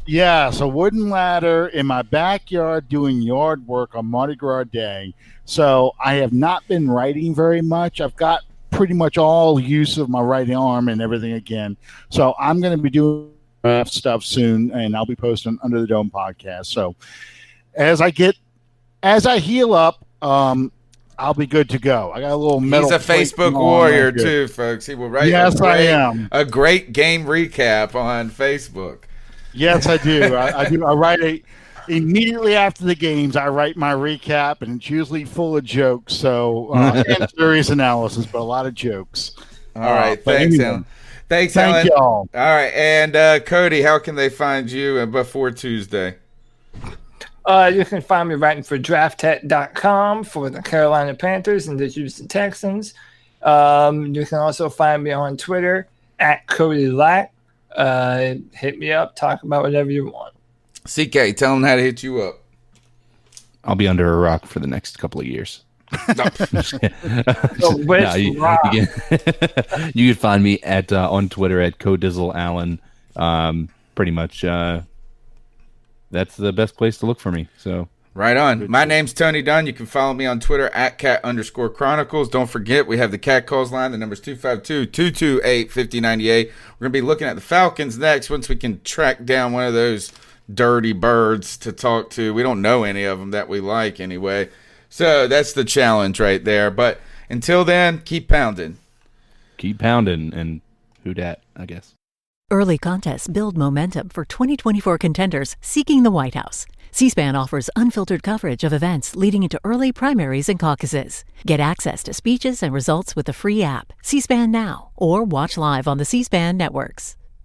D: Yes, a wooden ladder in my backyard doing yard work on Mardi Gras Day. So I have not been writing very much. I've got pretty much all use of my right arm and everything again. So I'm going to be doing stuff soon, and I'll be posting Under the Dome podcast. So as I heal up, I'll be good to go. I got a little metal.
A: He's a Facebook warrior too, folks. He will write a great game recap on Facebook.
D: Yes, I do. I do. I write immediately after the games. I write my recap, and it's usually full of jokes. So and serious analysis, but a lot of jokes.
A: All right, thanks, Alan. Thank
D: Alan. Y'all.
A: All right, and Cody, how can they find you before Tuesday?
E: You can find me writing for drafttech.com for the Carolina Panthers and the Houston Texans. You can also find me on Twitter at Cody Lack. Hit me up, talk about whatever you want.
A: CK, tell them how to hit you up.
F: I'll be under a rock for the next couple of years. You can find me at on Twitter at CodizzleAllen. Pretty much that's the best place to look for me. So
A: right on. My name's Tony Dunn. You can follow me on Twitter at @cat_chronicles. Don't forget, we have the Cat Calls line. The number's 252-228-5098. We're going to be looking at the Falcons next once we can track down one of those dirty birds to talk to. We don't know any of them that we like anyway. So that's the challenge right there. But until then, keep pounding.
F: Keep pounding, and who dat, I guess.
G: Early contests build momentum for 2024 contenders seeking the White House. C-SPAN offers unfiltered coverage of events leading into early primaries and caucuses. Get access to speeches and results with the free app, C-SPAN Now, or watch live on the C-SPAN networks.